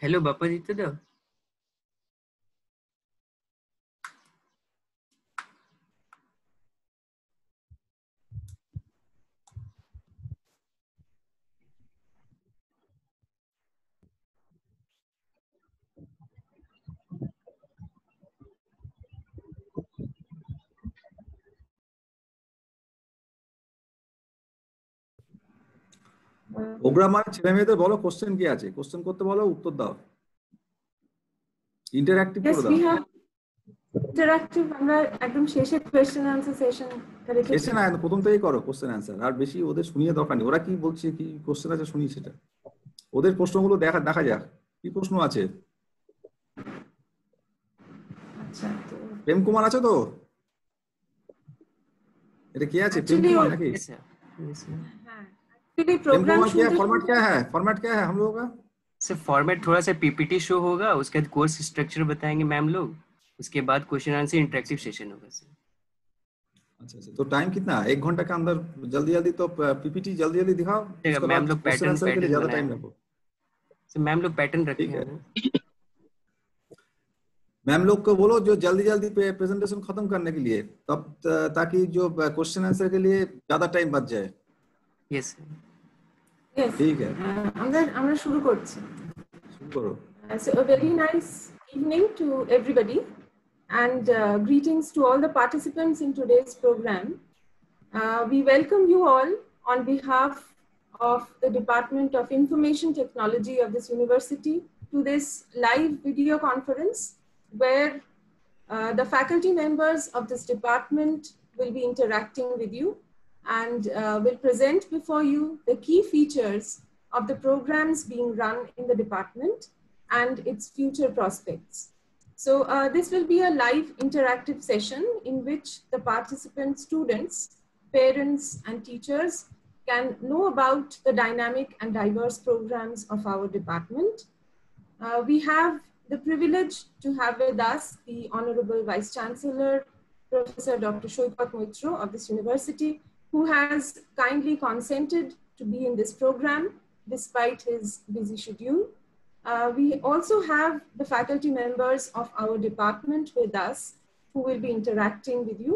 Hello बापा जी तो programmer ছেলে মেয়েদের বলো কোশ্চেন কি আছে, কোশ্চেন করতে বলো, উত্তর দাও, ইন্টারঅ্যাক্টিভ Yes, করে দাও। we have interactive. আমরা একদম শেষে কোয়েশ্চেন আনসার সেশন রেখেছি। শেষে না, প্রথম থেকেই করো কোশ্চেন অ্যান্সার, আর বেশি ওদের শুনিয়ে দরকার নেই। ওরা কি বলছে, কি কোশ্চেন আছে শুনি, সেটা ওদের প্রশ্নগুলো দেখা দেখা যাক কি প্রশ্ন আছে। আচ্ছা, তো প্রেম কুমার আছে তো? এটা কে আছে, प्रेम कुमार नाকি? হ্যাঁ, एक्चुअली प्रेम प्रोग्राम कुमार क्या শুনতে फॉर्मेट क्या है, फॉर्मेट क्या है हम लोगों का? सर फॉर्मेट थोड़ा सा पीपीटी शो होगा, उसके बाद कोर्स स्ट्रक्चर बताएंगे मैम लोग, उसके बाद क्वेश्चन आंसर इंटरेक्टिव सेशन होगा सर। अच्छा अच्छा, तो टाइम कितना, 1 घंटा के अंदर जल्दी जल्दी तो पीपीटी जल्दी जल्दी दिखाओ, उसके बाद मैम लोग क्वेश्चन आंसर के लिए ज्यादा टाइम बनाए रखो। सर, मैम लोग पैटर्न रखे ठीक है, हैं। मैम लोग को बोलो जो जल्दी जल्दी प्रेजेंटेशन खत्म करने के लिए, तब ताकि जो क्वेश्चन आंसर के लिए ज्यादा टाइम बच जाए। Yes sir. Yes, ठीक है, আমরা শুরু করছি। शुरू करो। So a very nice evening to everybody, and greetings to all the participants in today's program. We welcome you all on behalf of the Department of Information Technology of this university to this live video conference where the faculty members of this department will be interacting with you and will present before you the key features of the programs being run in the department and its future prospects. So this will be a live interactive session in which the participant students, parents, and teachers can know about the dynamic and diverse programs of our department. We have the privilege to have with us the Honorable Vice Chancellor, Professor Dr. Shoipat Moitro of this university, who has kindly consented to be in this program despite his busy schedule. We also have the faculty members of our department with us who will be interacting with you.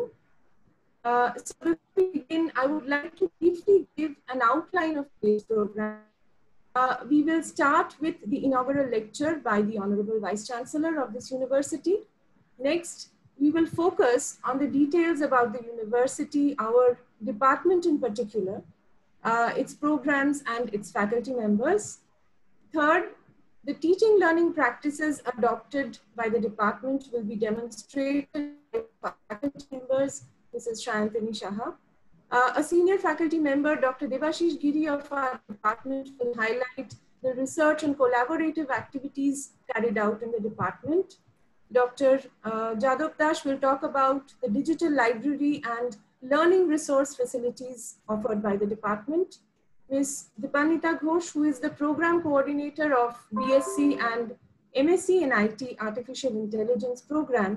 So before we begin, I would like to briefly give an outline of today's program. We will start with the inaugural lecture by the Honorable Vice Chancellor of this university. Next, we will focus on the details about the university, our department in particular, its programs and its faculty members. Third, the teaching learning practices adopted by the department will be demonstrated by faculty members, Mrs. Shayantini Shaha. A senior faculty member, Dr. Devashish Giri of our department, will highlight the research and collaborative activities carried out in the department. Dr. Jadov Dash will talk about the digital library and learning resource facilities offered by the department. Ms. Dipanita Ghosh, who is the program coordinator of BSc and MSc in IT Artificial Intelligence program,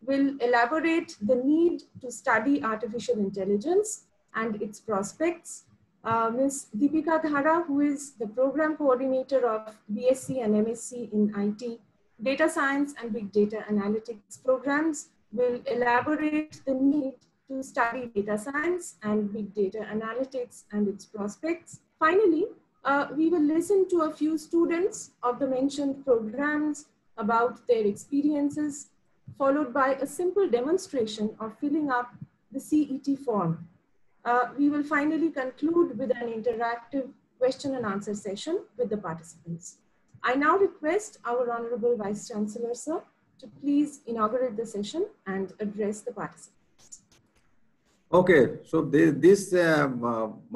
will elaborate the need to study artificial intelligence and its prospects. Ms. Deepika Dhara, who is the program coordinator of BSc and MSc in IT, Data Science and Big Data Analytics programs, will elaborate the need to study data science and big data analytics and its prospects. Finally, we will listen to a few students of the mentioned programs about their experiences, followed by a simple demonstration of filling up the CET form. We will finally conclude with an interactive question and answer session with the participants. I now request our Honorable Vice Chancellor, sir, to please inaugurate the session and address the participants. Okay, so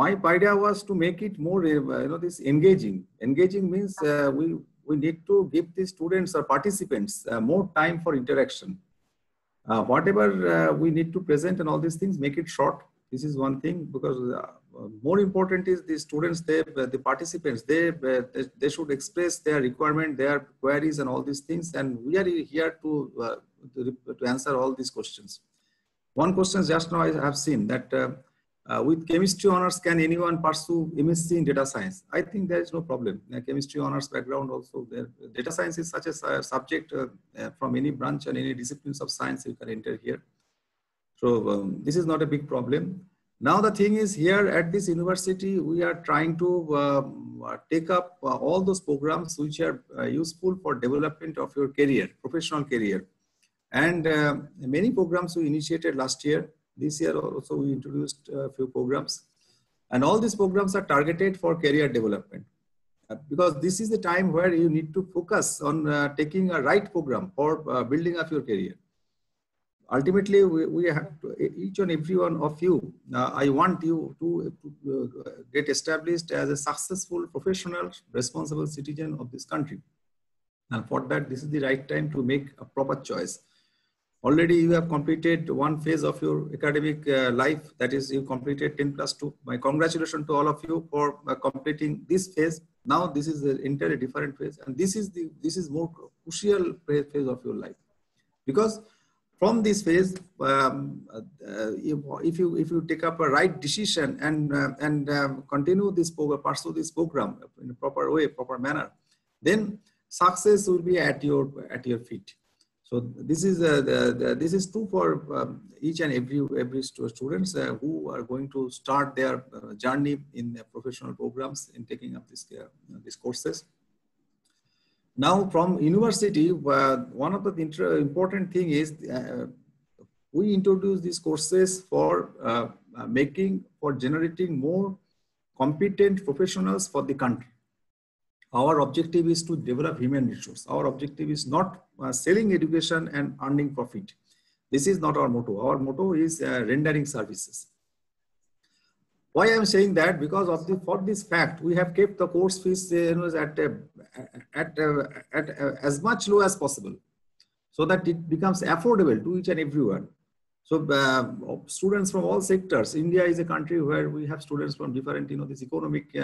my idea was to make it more, this engaging. Engaging means we need to give the students or participants more time for interaction. Whatever we need to present and all these things, make it short. This is one thing, because more important is the students, the participants, they should express their requirement, their queries and all these things, and we are here to answer all these questions. One question just now I have seen that with chemistry honors, can anyone pursue MSc in data science? I think there is no problem. Chemistry honors background also. Data science is such a subject from any branch and any disciplines of science you can enter here. So this is not a big problem. Now the thing is, here at this university, we are trying to take up all those programs which are useful for development of your career, professional career. And many programs we initiated last year. This year also we introduced a few programs. And all these programs are targeted for career development. Because this is the time where you need to focus on taking a right program for building up your career. Ultimately, we have to, each and every one of you, I want you to get established as a successful, professional, responsible citizen of this country. And for that, this is the right time to make a proper choice. Already you have completed one phase of your academic life, that is you completed 10+2. My congratulations to all of you for completing this phase. Now this is an entirely different phase, and this is more crucial phase of your life, because from this phase, if you take up a right decision and continue this program, pursue this program in a proper way, proper manner, then success will be at your feet. So this is true for each and every students who are going to start their journey in professional programs in taking up these courses. Now from university, one of the important thing is we introduce these courses for generating more competent professionals for the country. Our objective is to develop human resource. Our objective is not selling education and earning profit. This is not our motto. Our motto is rendering services. Why I'm saying that? Because for this fact, we have kept the course fees at as much low as possible, so that it becomes affordable to each and everyone. So students from all sectors. India is a country where we have students from different, this economic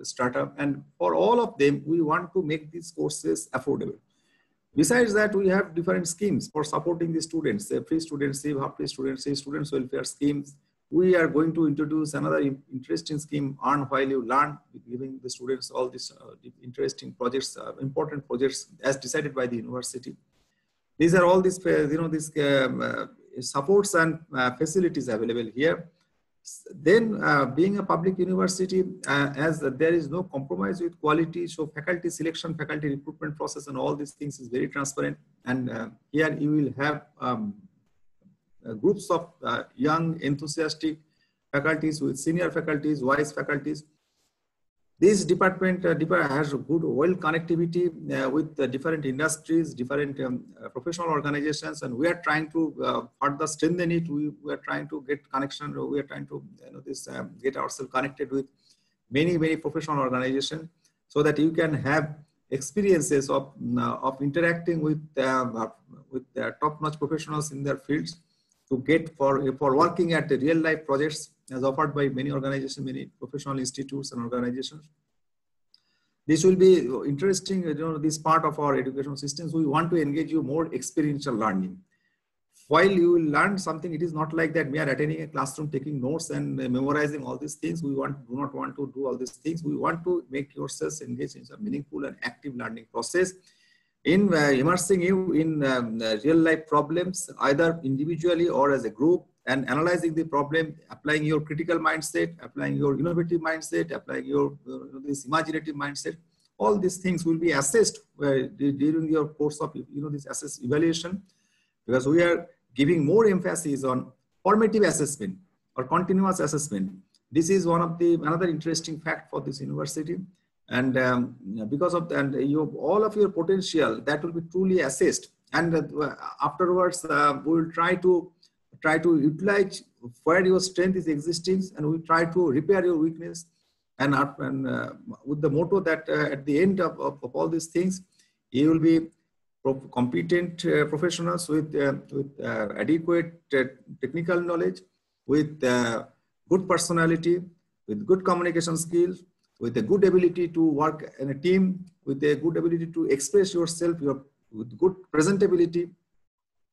startup, and for all of them, we want to make these courses affordable. Besides that, we have different schemes for supporting the students: free studentship, half-free studentship, students welfare schemes. We are going to introduce another interesting scheme, Earn While You Learn, giving the students all these interesting projects, important projects as decided by the university. These are all these, supports and facilities available here. Then being a public university, as there is no compromise with quality, so faculty selection, faculty recruitment process and all these things is very transparent. And here you will have groups of young, enthusiastic faculties with senior faculties, wise faculties. This department has a good, well connectivity with different industries, different professional organizations, and we are trying to further strengthen it. We are trying to get connection. We are trying to get ourselves connected with many professional organizations, so that you can have experiences of interacting with top-notch professionals in their fields, to get for working at the real life projects as offered by many organizations, many professional institutes and organizations. This will be interesting, this part of our education systems. We want to engage you more experiential learning. While you will learn something, it is not like that we are attending a classroom, taking notes and memorizing all these things. We do not want to do all these things. We want to make yourselves engage in some meaningful and active learning process, in immersing you in real life problems, either individually or as a group, and analyzing the problem, applying your critical mindset, applying your innovative mindset, applying your this imaginative mindset. All these things will be assessed during your course of this evaluation, because we are giving more emphasis on formative assessment or continuous assessment. This is one of another interesting fact for this university. And because of that, all of your potential, that will be truly assessed. And afterwards, we will try to utilize where your strength is existing, and we try to repair your weakness. And with the motto that at the end of all these things, you will be competent professionals with adequate technical knowledge, with good personality, with good communication skills, with a good ability to work in a team, with a good ability to express yourself, with good presentability,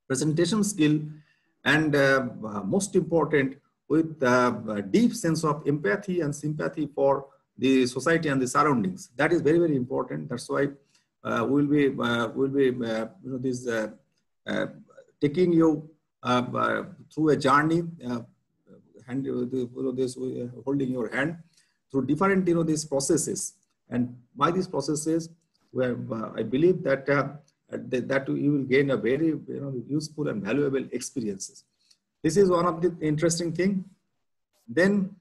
presentation skill, and most important, with a deep sense of empathy and sympathy for the society and the surroundings. That is very, very important. That's why we'll be taking you through a journey, holding your hand through different these processes, and by these processes, where I believe that that you will gain a very useful and valuable experiences. This is one of the interesting thing. Then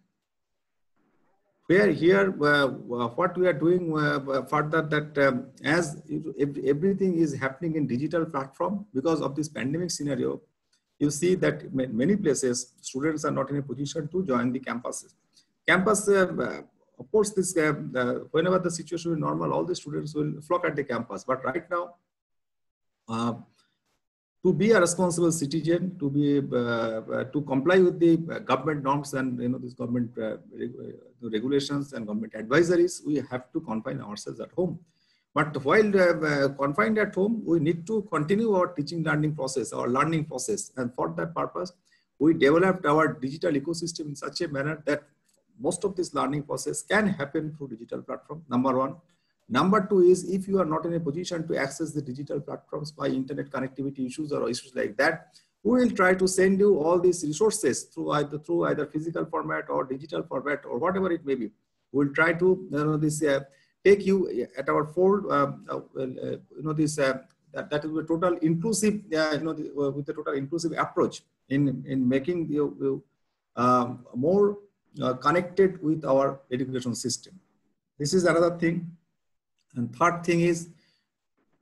where here what we are doing further, that as everything is happening in digital platform because of this pandemic scenario, you see that many places students are not in a position to join the campuses. Campus, of course, this whenever the situation is normal, all the students will flock at the campus. But right now, to be a responsible citizen, to be to comply with the government norms and this government regulations and government advisories, we have to confine ourselves at home. But while confined at home, we need to continue our teaching learning process, our learning process, and for that purpose, we developed our digital ecosystem in such a manner that most of this learning process can happen through digital platform. Number one. Number two is, if you are not in a position to access the digital platforms by internet connectivity issues or issues like that, we will try to send you all these resources through either physical format or digital format or whatever it may be. We'll try to take you at our fold. That is a total inclusive, with a total inclusive approach in making you more connected with our education system. This is another thing. And third thing is,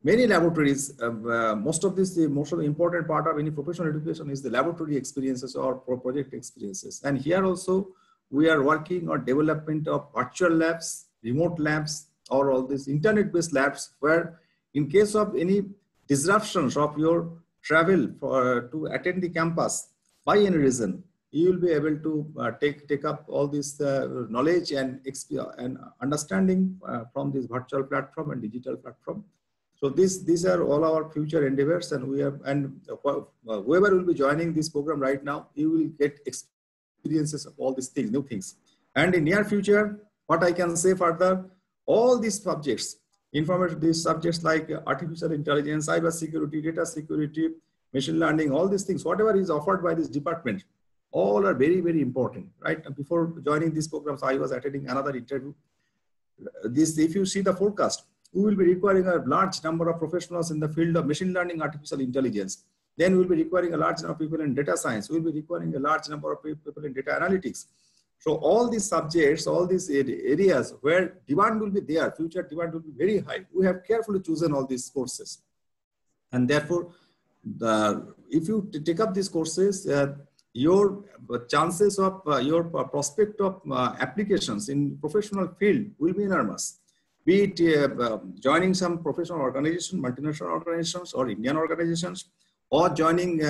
many laboratories, most of the important part of any professional education is the laboratory experiences or project experiences. And here also, we are working on development of virtual labs, remote labs, or all these internet-based labs, where in case of any disruptions of your travel to attend the campus by any reason, you will be able to take up all this knowledge and understanding from this virtual platform and digital platform. So these are all our future endeavors, and whoever will be joining this program right now, you will get experiences of all these things, new things. And in near future, what I can say further, all these subjects, these subjects like artificial intelligence, cyber security, data security, machine learning, all these things, whatever is offered by this department, all are very, very important, right? Before joining these programs, I was attending another interview. If you see the forecast, we will be requiring a large number of professionals in the field of machine learning, artificial intelligence. Then we will be requiring a large number of people in data science. We will be requiring a large number of people in data analytics. So all these subjects, all these areas where demand will be there, future demand will be very high. We have carefully chosen all these courses. And therefore, if you take up these courses, your chances of your prospect of applications in professional field will be enormous. Be it joining some professional organization, multinational organizations, or Indian organizations, or joining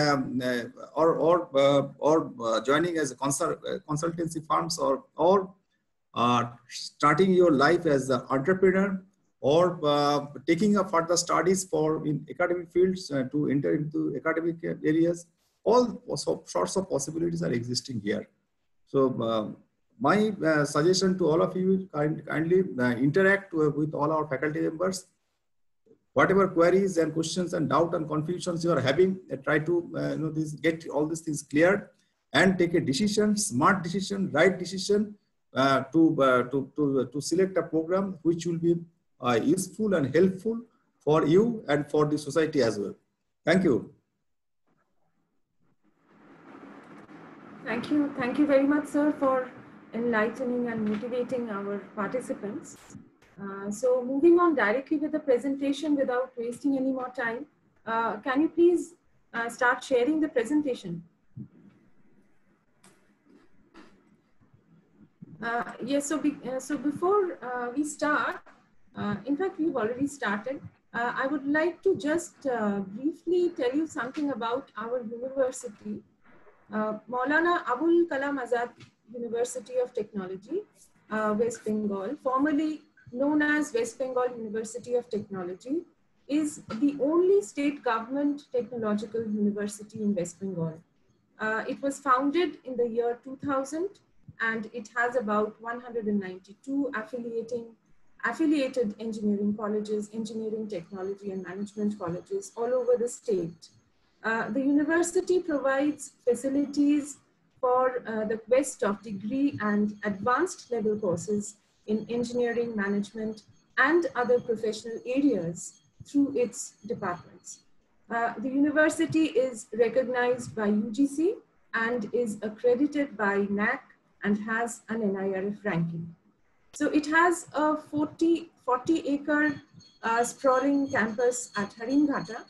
joining as a consultancy firms, or starting your life as an entrepreneur, or taking up further studies in academic fields to enter into academic areas. All sorts of possibilities are existing here. So my suggestion to all of you, kindly interact with all our faculty members. Whatever queries and questions and doubt and confusions you are having, try to get all these things cleared and take a decision, smart decision, right decision to select a program which will be useful and helpful for you and for the society as well. Thank you. Thank you very much, sir, for enlightening and motivating our participants. So moving on directly with the presentation without wasting any more time, can you please start sharing the presentation? Yes, so before we start, in fact, we've already started. I would like to just briefly tell you something about our university. Maulana Abul Kalam Azad University of Technology, West Bengal, formerly known as West Bengal University of Technology, is the only state government technological university in West Bengal. It was founded in the year 2000, and it has about 192 affiliated engineering colleges, engineering, technology, and management colleges all over the state. The university provides facilities for the quest of degree and advanced level courses in engineering, management, and other professional areas through its departments. The university is recognized by UGC and is accredited by NAC and has an NIRF ranking. So it has a 40-acre sprawling campus at Haringhatta,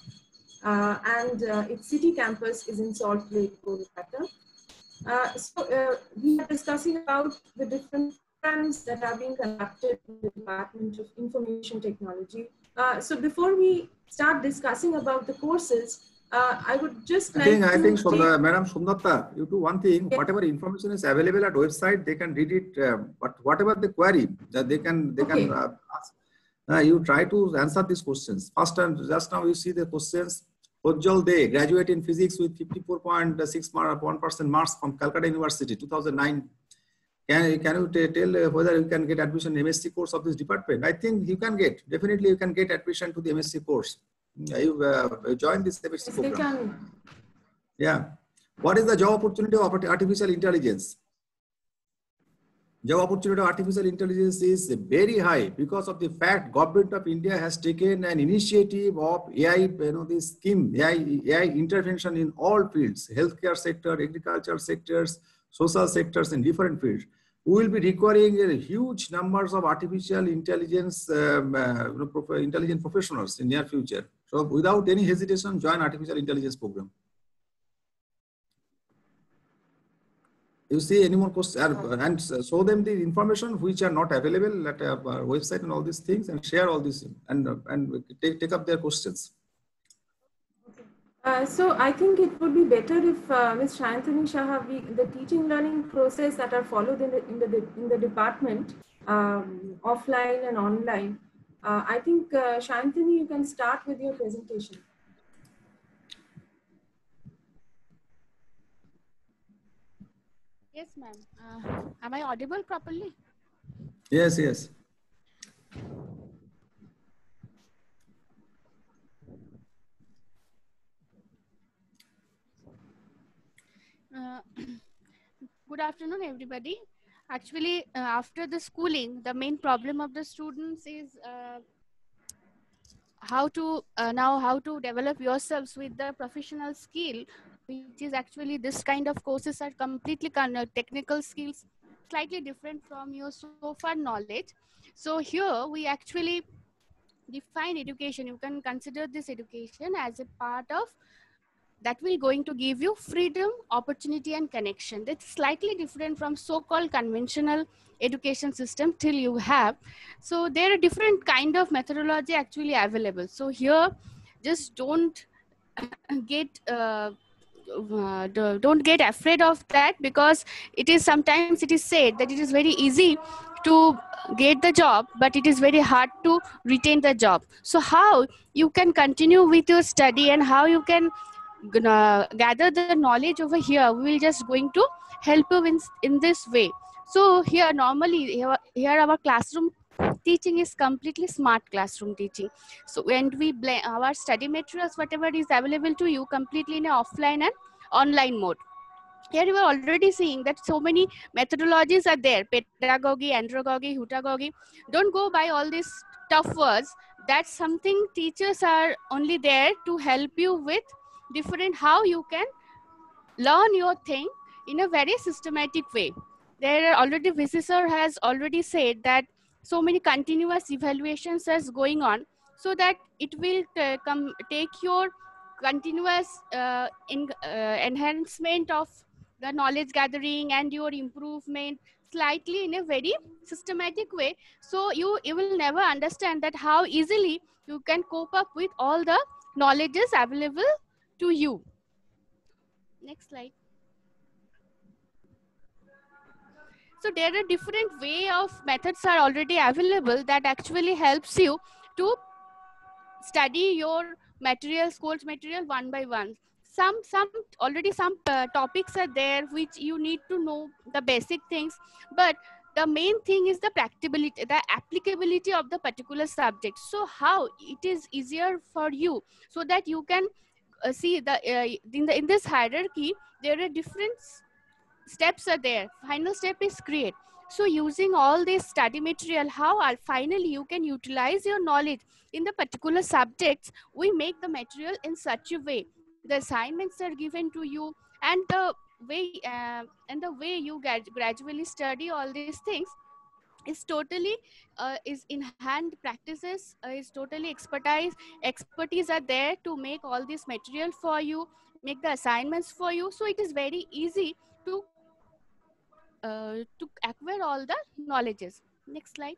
and its city campus is in Salt Lake, Kolkata. We are discussing about the different programs that are being conducted in the Department of Information Technology. So before we start discussing about the courses, I would just I think Madam Somnatta, you do one thing, yes. Whatever information is available at website, they can read it, but whatever the query that they can ask. You try to answer these questions. First time, just now you see the questions. Ujjwal De, graduate in physics with 54.61% marks from Calcutta University, 2009. Can you tell whether you can get admission in MSc course of this department? I think you can get, definitely you can get admission to the MSc course. You join this MSc program. Yeah. What is the job opportunity of artificial intelligence? Job opportunity of artificial intelligence is very high because of the fact Government of India has taken an initiative of AI, this scheme, AI intervention in all fields, healthcare sector, agriculture sectors, social sectors in different fields. We will be requiring huge numbers of artificial intelligence, intelligent professionals in near future. So without any hesitation, join artificial intelligence program. You see any more questions and show them the information which are not available at our website and all these things, and share all this and take up their questions. So I think it would be better if Ms. Shantanu Shah, the teaching learning process that are followed in the department, offline and online. I think Shantanu, you can start with your presentation. Yes, ma'am. Am I audible properly? Yes, yes. Good afternoon, everybody. Actually, after the schooling, the main problem of the students is how to develop yourselves with the professional skill, which is actually this kind of courses are completely technical skills, slightly different from your so far knowledge. So here we actually define education. You can consider this education as a part of that will going to give you freedom, opportunity, and connection. That's slightly different from so-called conventional education system till you have. So there are different kind of methodology actually available. So here, just don't get afraid of that, because it is sometimes it is said that it is very easy to get the job, but it is very hard to retain the job. So how you can continue with your study and how you can gather the knowledge over here, we will just going to help you in this way. So here normally here our classroom teaching is completely smart classroom teaching. So when we blend our study materials, whatever is available to you, completely in an offline and online mode. Here you are already seeing that so many methodologies are there: pedagogy, andragogy, hutagogy. Don't go by all these tough words. That's something teachers are only there to help you with different how you can learn your thing in a very systematic way. There are already Visisar has already said that so many continuous evaluations is going on, so that it will take your continuous enhancement of the knowledge gathering and your improvement slightly in a very systematic way. So you will never understand that how easily you can cope up with all the knowledges available to you. Next slide. So there are different way of methods are already available that actually helps you to study your materials, course material one by one. some already some topics are there which you need to know the basic things, but the main thing is the practicability, the applicability of the particular subject. So how it is easier for you, so that you can see the in this hierarchy there are different steps are there. Final step is create. So using all this study material, how finally you can utilize your knowledge in the particular subjects, we make the material in such a way. The assignments are given to you, and the way you gradually study all these things is totally is in hand practices, is totally expertise are there to make all this material for you, make the assignments for you. So it is very easy to acquire all the knowledges. Next slide.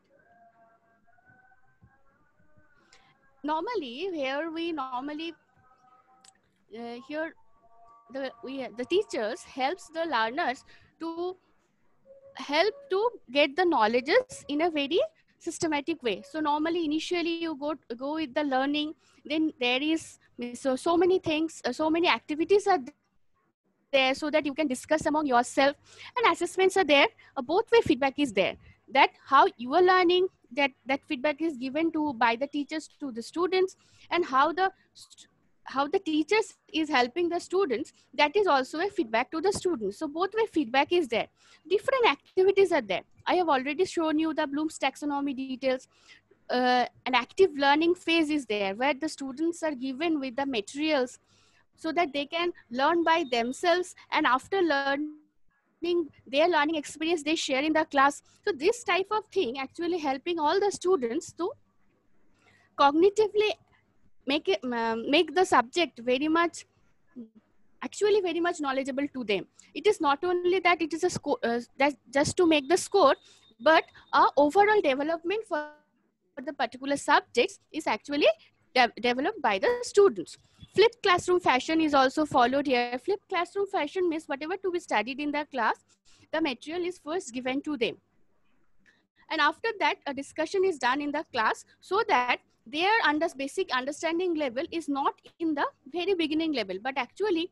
Normally here we normally here the teachers helps the learners to help to get the knowledges in a very systematic way. So normally initially you go with the learning, then there is so many things, so many activities are there, so that you can discuss among yourself, and assessments are there. Both way feedback is there, that how you are learning, that feedback is given to by the teachers to the students, and how the teachers is helping the students, that is also a feedback to the students. So both way feedback is there. Different activities are there. I have already shown you the Bloom's taxonomy details. An active learning phase is there, where the students are given with the materials so that they can learn by themselves, and after learning their learning experience they share in the class. So this type of thing actually helping all the students to cognitively make the subject very much knowledgeable to them. It is not only that it is a score that just to make the score, but overall development for the particular subjects is actually developed by the students. Flipped classroom fashion is also followed here. Flipped classroom fashion means whatever to be studied in the class, the material is first given to them, and after that a discussion is done in the class, so that their basic understanding level is not in the very beginning level, but actually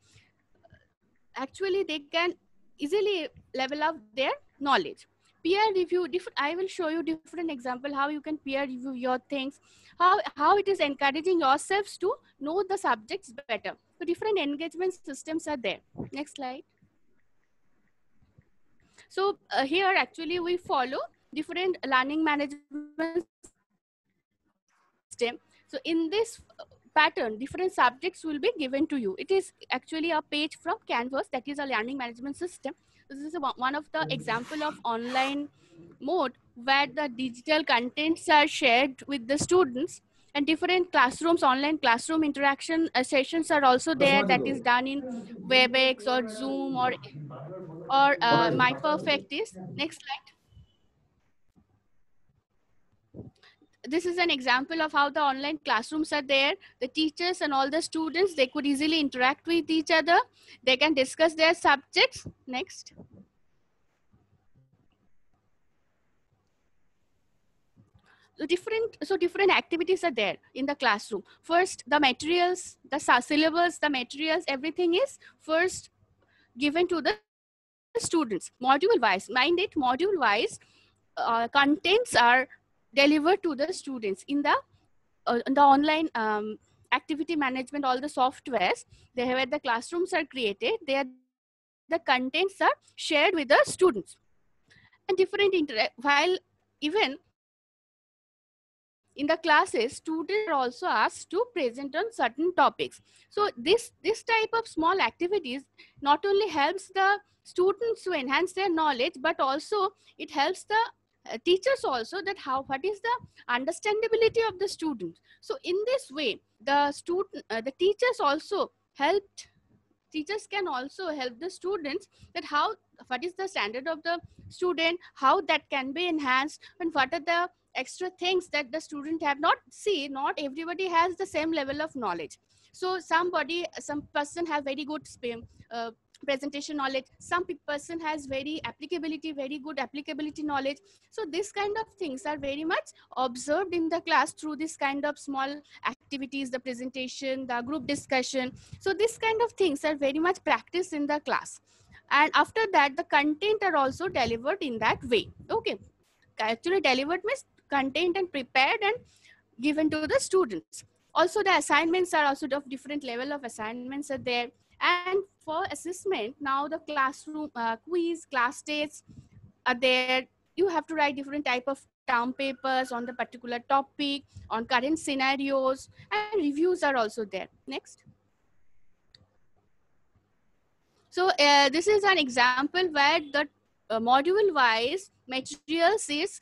they can easily level up their knowledge. Peer review, I will show you different example how you can peer review your things, how it is encouraging yourselves to know the subjects better. So different engagement systems are there. Next slide. So here actually we follow different learning management system. So in this pattern, different subjects will be given to you. It is actually a page from Canvas, that is a learning management system. This is one of the example of online mode where the digital contents are shared with the students, and different classrooms, online classroom interaction sessions are also there, that is done in WebEx or Zoom or MyPerfect. Next slide. This is an example of how the online classrooms are there. The teachers and all the students, they could easily interact with each other. They can discuss their subjects. Next. So different activities are there in the classroom. First, the materials, the syllabus, the materials, everything is first given to the students. Module wise, mind it, module wise, contents are delivered to the students in the online activity management. All the softwares they have, the classrooms are created, the contents are shared with the students, and different while even in the classes, students are also asked to present on certain topics. So this type of small activities not only helps the students to enhance their knowledge, but also it helps the teachers also, that what is the understandability of the students. So in this way, the teachers also helped. Teachers can also help the students that what is the standard of the student, how that can be enhanced, and what are the extra things that the student have not seen. Not everybody has the same level of knowledge. So some person have very good presentation knowledge, some person has very good applicability knowledge. So this kind of things are very much observed in the class through this kind of small activities, the presentation, the group discussion. So this kind of things are very much practiced in the class. And after that, the content are also delivered in that way. Okay. Actually delivered means content and prepared and given to the students. Also the assignments are also of different level of assignments are there. And for assessment, now the classroom quiz, class tests are there. You have to write different type of term papers on the particular topic, on current scenarios, and reviews are also there. Next. So this is an example where the module wise materials is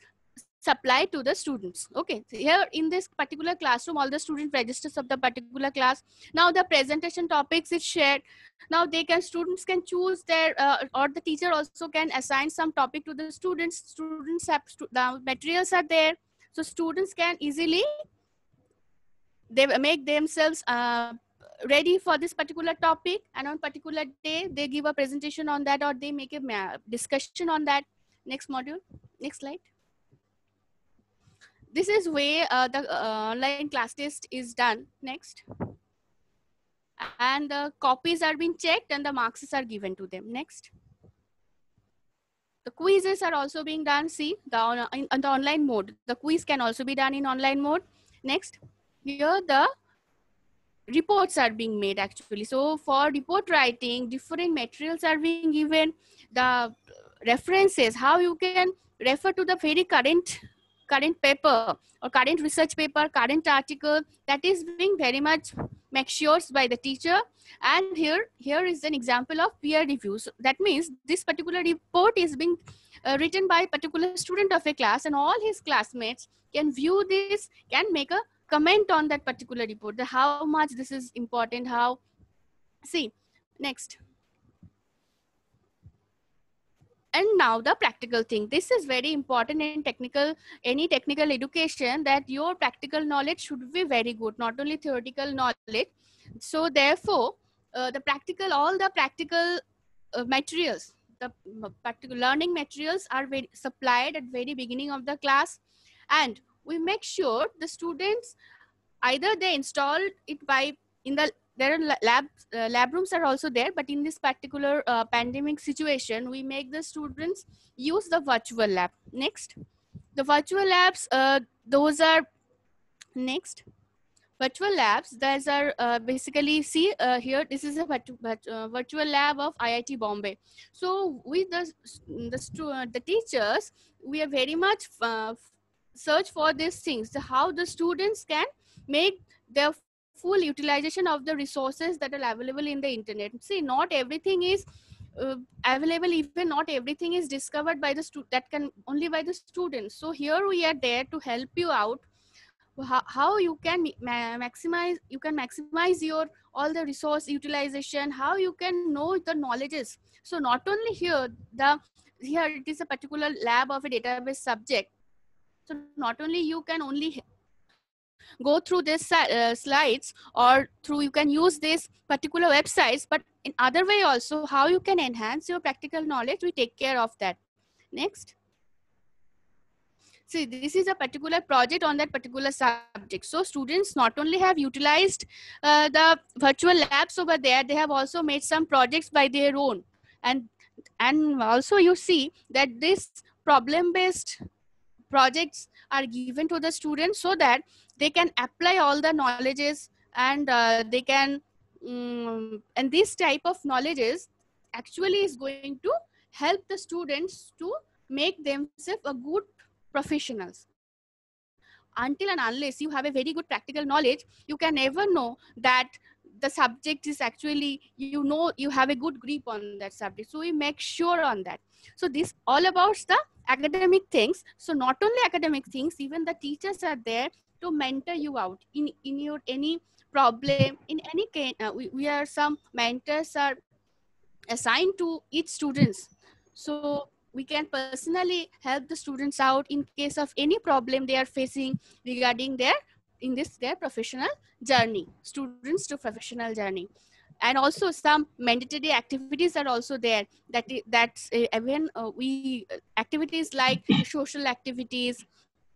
supplied to the students. Okay, so here in this particular classroom, all the student registers of the particular class. Now the presentation topics is shared. Now students can choose their or the teacher also can assign some topic to the students. Students have the materials are there, so students can easily they make themselves ready for this particular topic, and on particular day they give a presentation on that, or they make a discussion on that. Next module, next slide. This is where the online class test is done. Next. And the copies are being checked and the marks are given to them. Next. The quizzes are also being done. See, in the online mode. The quiz can also be done in online mode. Next. Here the reports are being made actually. So for report writing, different materials are being given. The references, how you can refer to the very current paper or current research paper, current article, that is being very much make sure by the teacher. And here is an example of peer reviews. That means this particular report is being written by a particular student of a class, and all his classmates can view this, can make a comment on that particular report, the how much this is important, how. See, next. And now the practical thing. This is very important in any technical education, that your practical knowledge should be very good, not only theoretical knowledge. So therefore, all the practical materials, the practical learning materials are supplied at very beginning of the class, and we make sure the students either they install it there are lab rooms are also there, but in this particular pandemic situation, we make the students use the virtual lab. Next, the virtual labs, those are next. Virtual labs, those are basically, see here, this is a virtual lab of IIT Bombay. So with the teachers, we are very much search for these things, how the students can make their full utilization of the resources that are available in the internet. See, not everything is available, even not everything is discovered by that can only by the students. So here we are there to help you out, how you can maximize your all the resource utilization, how you can know the knowledges. So not only here it is a particular lab of a database subject, so not only you can only go through this slides, or you can use these particular websites, but in other way also, how you can enhance your practical knowledge, we take care of that. Next. See, this is a particular project on that particular subject. So students not only have utilized the virtual labs over there, they have also made some projects by their own. And also you see that this problem-based projects are given to the students so that they can apply all the knowledges, and they can, and this type of knowledges actually is going to help the students to make themselves a good professionals. Until and unless you have a very good practical knowledge, you can never know that the subject is actually, you have a good grip on that subject. So we make sure on that. So this all about the academic things. So not only academic things, even the teachers are there to mentor you out in your any problem. In any case, we are some mentors are assigned to each students. So we can personally help the students out in case of any problem they are facing regarding their professional journey, students to professional journey. And also some mandatory activities are also there, that's even activities like social activities,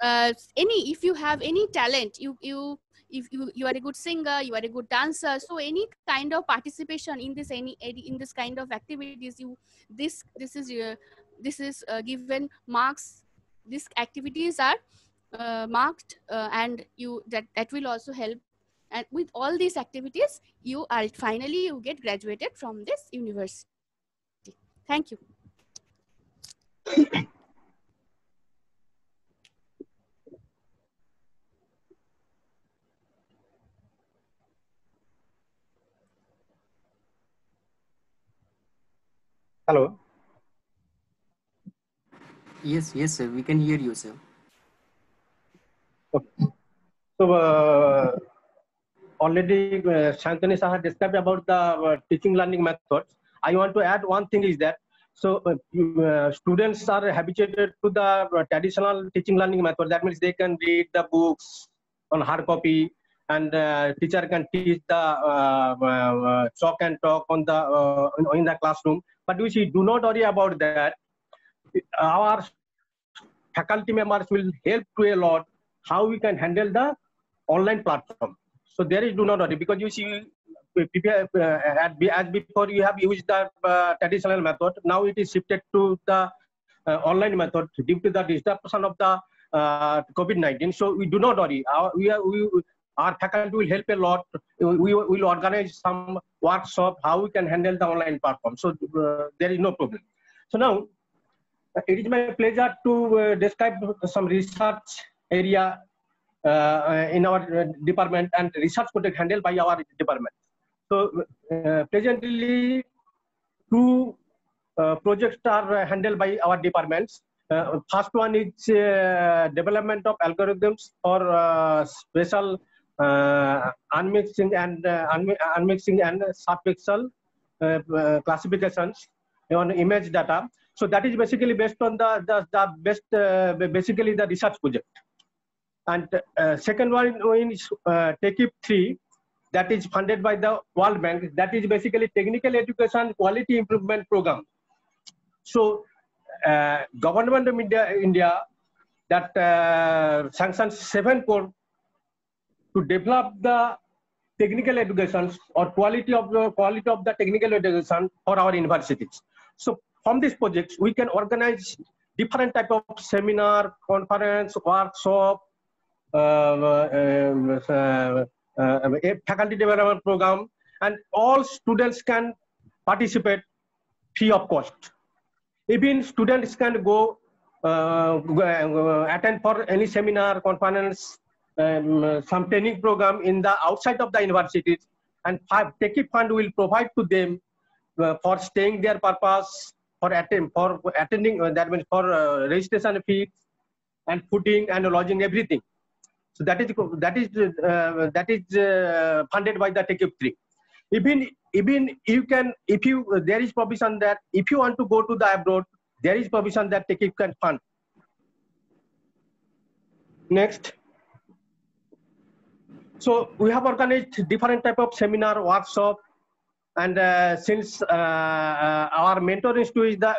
if you have any talent, you if you are a good singer, you are a good dancer, so any kind of participation in this in this kind of activities, this is given marks. These activities are marked, and that will also help. And with all these activities, you get graduated from this university. Thank you. Hello. Yes, sir. We can hear you, sir. Okay. So already Shantanu Sir has described about the teaching learning methods. I want to add one thing is that students are habituated to the traditional teaching learning method. That means they can read the books on hard copy, and teacher can teach the chalk and talk on the in the classroom. But we do not worry about that. Our faculty members will help to a lot how we can handle the online platform. So there is do not worry, because you see, as before you have used the traditional method, now it is shifted to the online method due to the disruption of the COVID-19. So we do not worry. Our faculty will help a lot. We will organize some workshop how we can handle the online platform. So there is no problem. So now it is my pleasure to describe some research area in our department and research project handled by our department. So presently, two projects are handled by our departments. First one is development of algorithms for special unmixing and subpixel classifications on image data. So that is basically based on basically the research project. And second one is TechIP 3, that is funded by the World Bank. That is basically technical education quality improvement program. So government of India that sanctions 7 crore to develop the technical education or quality of the technical education for our universities. So from these projects, we can organize different type of seminar, conference, workshop, faculty development program, and all students can participate free of cost. Even students can go attend for any seminar, conference, some training program in the outside of the universities, and TechIP fund will provide to them for staying their purpose, for attending, that means for registration fees and fooding and lodging, everything. So that is funded by the TechIP 3. Even you can, there is provision that if you want to go to the abroad, there is provision that TechIP can fund. Next. So we have organized different type of seminar, workshop, and since our mentor institute is the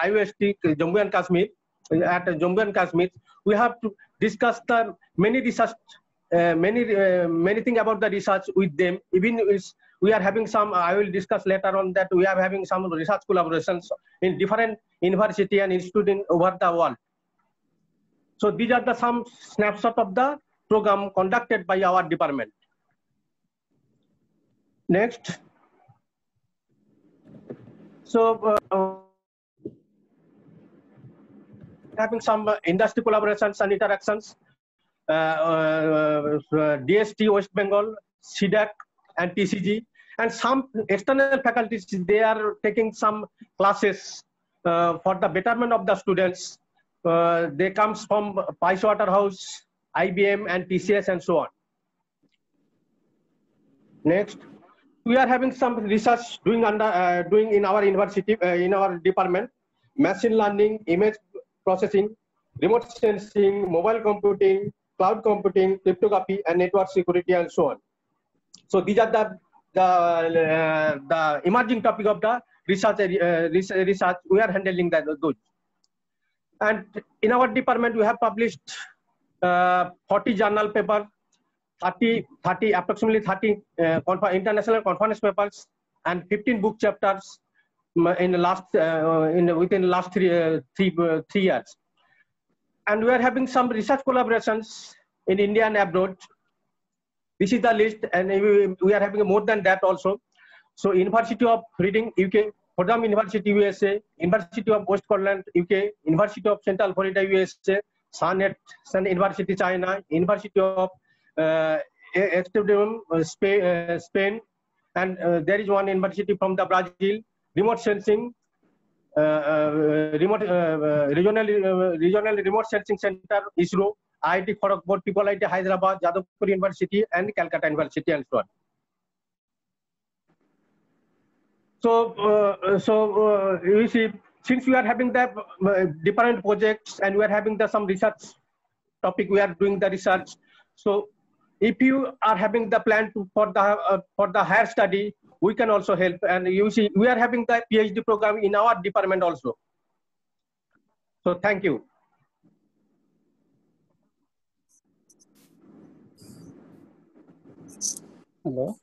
IOST Jammu and Kashmir, at Jammu and Kashmir, we have to discuss the many research, many things about the research with them. Even we are having some, I will discuss later on that we are having some research collaborations in different university and institute over the world. So these are the some snapshot of the program conducted by our department. Next. So having some industry collaborations and interactions, DST West Bengal, CDAC and TCG, and some external faculties, they are taking some classes for the betterment of the students. They come from Pricewaterhouse, IBM and TCS and so on. Next. We are having some research doing in our university, in our department, machine learning, image processing, remote sensing, mobile computing, cloud computing, cryptography, and network security, and so on. So these are the emerging topic of the research. We are handling those. And in our department, we have published 40 journal papers, approximately 30 international conference papers, and 15 book chapters in the last within the last 3 years. And we are having some research collaborations in India and abroad. This is the list, and we are having more than that also. So University of Reading, UK, Fordham University, USA, University of West Scotland, UK, University of Central Florida, USA, Sun University, China, University of Amsterdam, Spain, and there is one university from the Brazil, remote sensing, regional remote sensing center, ISRO, IIT Kharagpur, Triple IIT Hyderabad, Jadavpur University, and Calcutta University, and so on. So, you see, since we are having the different projects and we are having some research topic, we are doing the research. So, if you are having the plan for the higher study, we can also help. And you see, we are having the PhD program in our department also. So, thank you. Hello.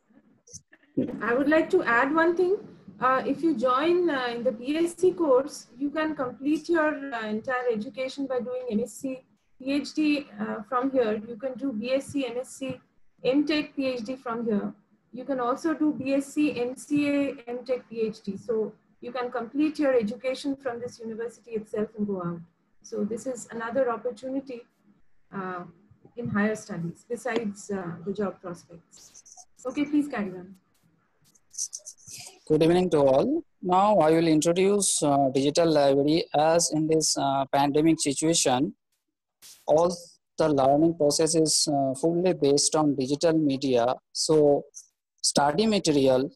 I would like to add one thing. If you join in the BSc course, you can complete your entire education by doing MSc, PhD from here. You can do BSc, MSc, MTech, PhD from here. You can also do BSc, MCA, MTech, PhD. So you can complete your education from this university itself and go out. So this is another opportunity in higher studies besides the job prospects. Okay, please carry on. Good evening to all. Now I will introduce digital library. As in this pandemic situation, all the learning process is fully based on digital media. So study material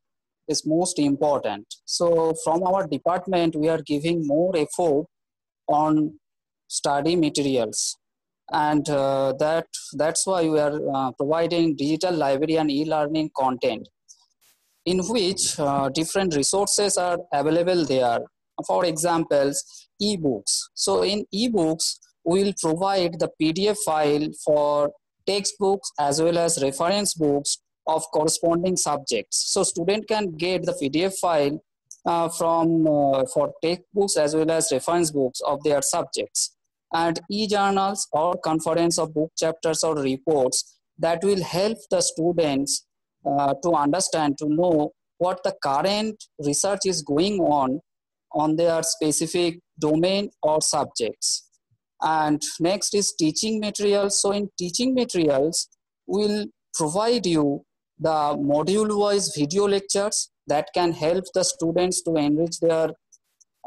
is most important. So from our department, we are giving more effort on study materials. And that's why we are providing digital library and e-learning content, in which different resources are available there. For examples, ebooks. So in ebooks, we will provide the PDF file for textbooks as well as reference books of corresponding subjects. So student can get the PDF file for textbooks as well as reference books of their subjects. And e-journals or conference of book chapters or reports that will help the students to understand, to know what the current research is going on their specific domain or subjects. And next is teaching materials. So in teaching materials, we'll provide you the module-wise video lectures that can help the students to enrich their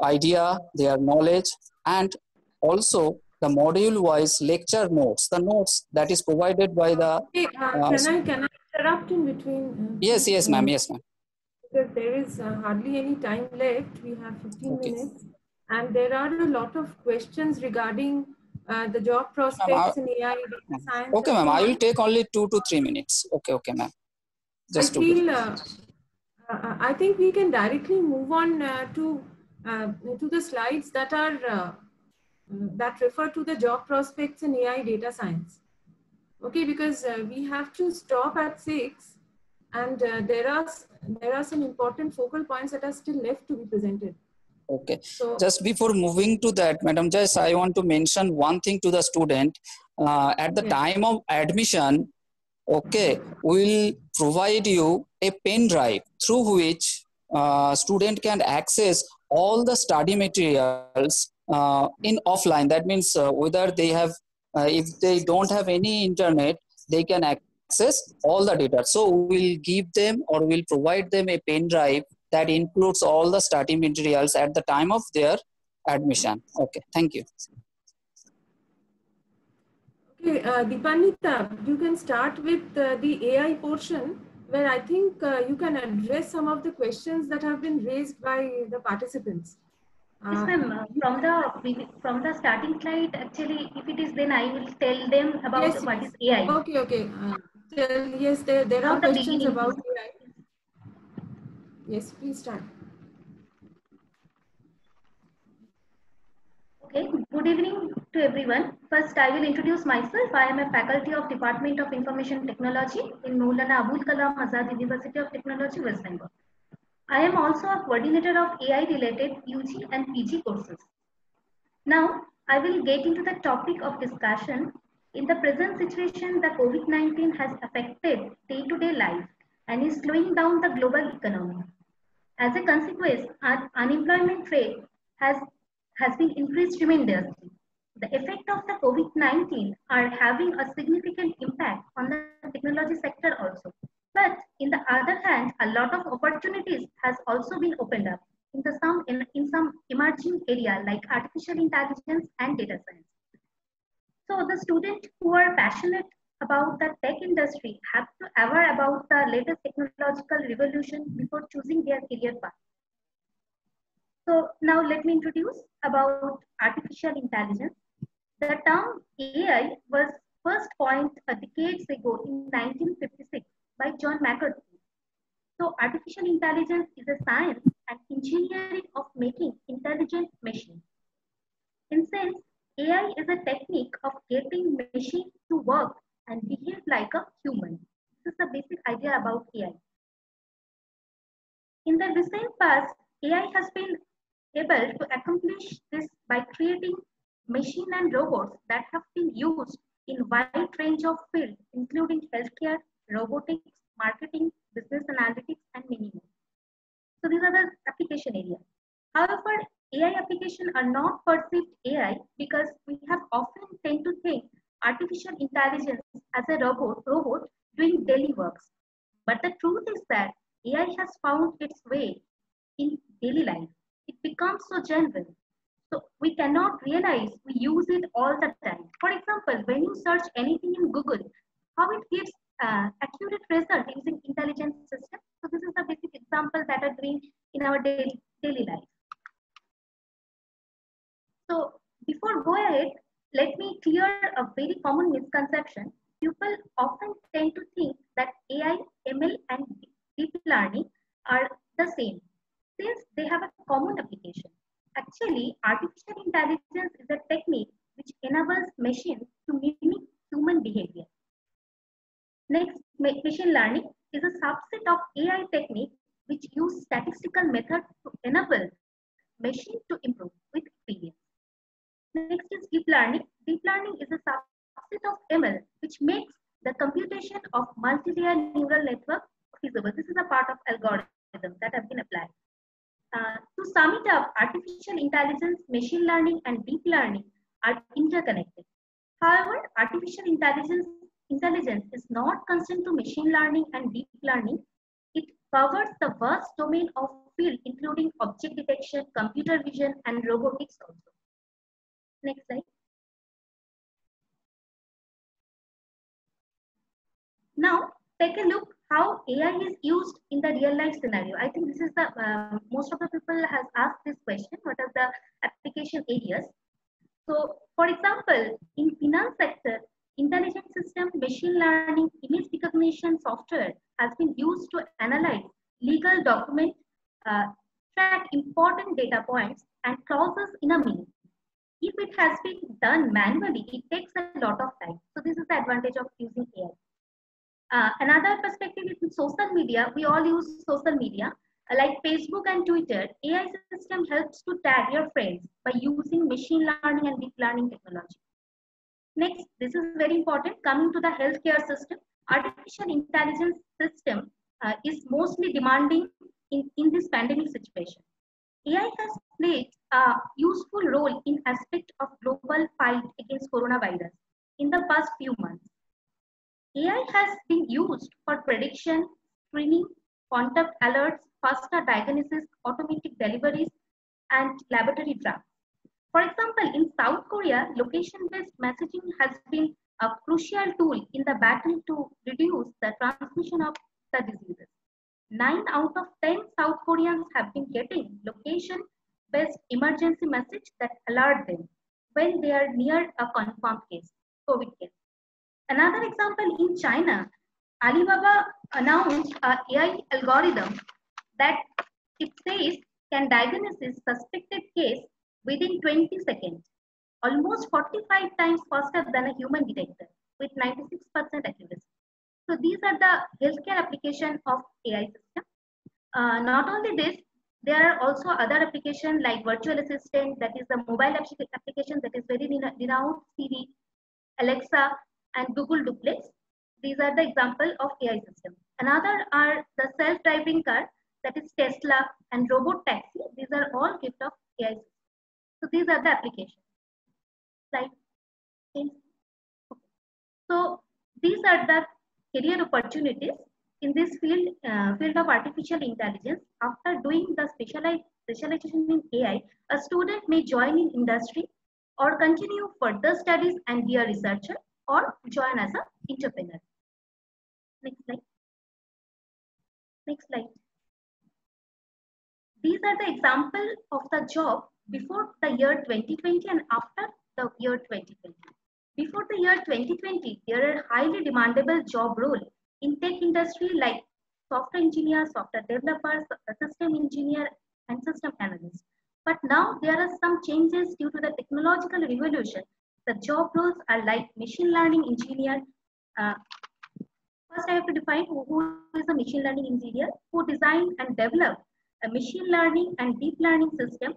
idea, their knowledge, and also the module-wise lecture notes, the notes that is provided by the... Okay, can I interrupt in between? Yes, ma'am. Yes, ma'am. Because there is hardly any time left. We have 15 minutes. And there are a lot of questions regarding the job prospects in AI, data science. Okay, ma'am. I will take only 2 to 3 minutes. Okay, ma'am. Just I think we can directly move on to the slides that are that refer to the job prospects in AI data science. Okay, because we have to stop at 6, and there are some important focal points that are still left to be presented. Okay. So, just before moving to that, Madam Jais, I want to mention one thing to the student. At the time of admission, okay, we will provide you a pen drive through which student can access all the study materials in offline. That means whether they have, if they don't have any internet, they can access all the data. So we'll give them, or we'll provide them a pen drive that includes all the study materials at the time of their admission. Okay, thank you. Okay, Deepanita, you can start with the AI portion, where I think you can address some of the questions that have been raised by the participants. Yes, ma'am. From the starting slide, actually, if it is, then I will tell them about what is AI. Okay. Yes, there are questions about AI. Yes, please start. Okay, good evening to everyone. First, I will introduce myself. I am a faculty of Department of Information Technology in Maulana Abul Kalam Azad University of Technology, West Bengal. I am also a coordinator of AI-related UG and PG courses. Now, I will get into the topic of discussion. In the present situation, the COVID-19 has affected day-to-day life and is slowing down the global economy. As a consequence, our unemployment rate has been increased tremendously. The effect of the COVID-19 are having a significant impact on the technology sector also. But in the other hand, a lot of opportunities has also been opened up in some emerging area like artificial intelligence and data science. So the students who are passionate about the tech industry have to aware about the latest technological revolution before choosing their career path. So now let me introduce about artificial intelligence. The term AI was first coined decades ago in 1956 by John McCarthy. So artificial intelligence is a science and engineering of making intelligent machines. In sense, AI is a technique of getting machines to work and behave like a human. This is the basic idea about AI. In the recent past, AI has been able to accomplish this by creating machines and robots that have been used in a wide range of fields, including healthcare, robotics, marketing, business analytics, and many more. So these are the application areas. However, AI applications are not perceived AI because we have often tend to think artificial intelligence as a robot doing daily works. But the truth is that AI has found its way in daily life. It becomes so general. So we cannot realize we use it all the time. For example, when you search anything in Google, how it gives accurate result using intelligent system. So this is the basic example that are doing in our daily life. So before go ahead, let me clear a very common misconception. People often tend to think that AI, ML, and deep learning are the same, since they have a common application. Actually, artificial intelligence is a technique which enables machines to mimic human behavior. Next, machine learning is a subset of AI technique which use statistical methods to enable machine to improve with experience. Next is deep learning. Deep learning is a subset of ML which makes the computation of multi-layer neural network feasible. This is a part of algorithms that have been applied. To sum it up, artificial intelligence, machine learning, and deep learning are interconnected. However, artificial intelligence is not constrained to machine learning and deep learning. It covers the vast domain of field, including object detection, computer vision, and robotics also. Next slide. Now, take a look how AI is used in the real life scenario. I think this is the, most of the people has asked this question, what are the application areas? So, for example, in finance sector, intelligent system, machine learning, image recognition software has been used to analyze legal documents, track important data points, and clauses in a minute. If it has been done manually, it takes a lot of time. So this is the advantage of using AI. Another perspective is in social media. We all use social media. Like Facebook and Twitter, AI system helps to tag your friends by using machine learning and deep learning technology. Next, this is very important. Coming to the healthcare system, artificial intelligence system is mostly demanding in this pandemic situation. AI has played a useful role in aspect of global fight against coronavirus in the past few months. AI has been used for prediction, screening, contact alerts, faster diagnosis, automatic deliveries, and laboratory drugs. For example, in South Korea, location-based messaging has been a crucial tool in the battle to reduce the transmission of the diseases. 9 out of 10 South Koreans have been getting location-based emergency message that alert them when they are near a confirmed case, COVID case. Another example, in China, Alibaba announced an AI algorithm that it says can diagnose a suspected case within 20 seconds almost 45 times faster than a human detector with 96% accuracy. So these are the healthcare application of AI system. Not only this, there are also other applications like virtual assistant, that is the mobile application that is very renowned, Siri, Alexa, and Google Duplex. These are the example of AI system. Another are the self-driving car, that is Tesla, and robot taxi. These are all gift of AI system. So these are the applications. Right? So these are the career opportunities in this field of artificial intelligence. After doing the specialization in AI, a student may join in industry or continue further studies and be a researcher or join as an entrepreneur. Next slide. Next slide. These are the example of the job before the year 2020 and after the year 2020. Before the year 2020, there are highly demandable job roles in tech industry like software engineer, software developers, system engineer, and system analyst. But now there are some changes due to the technological revolution. The job roles are like machine learning engineer. First, I have to define who is a machine learning engineer, who design and develop a machine learning and deep learning system,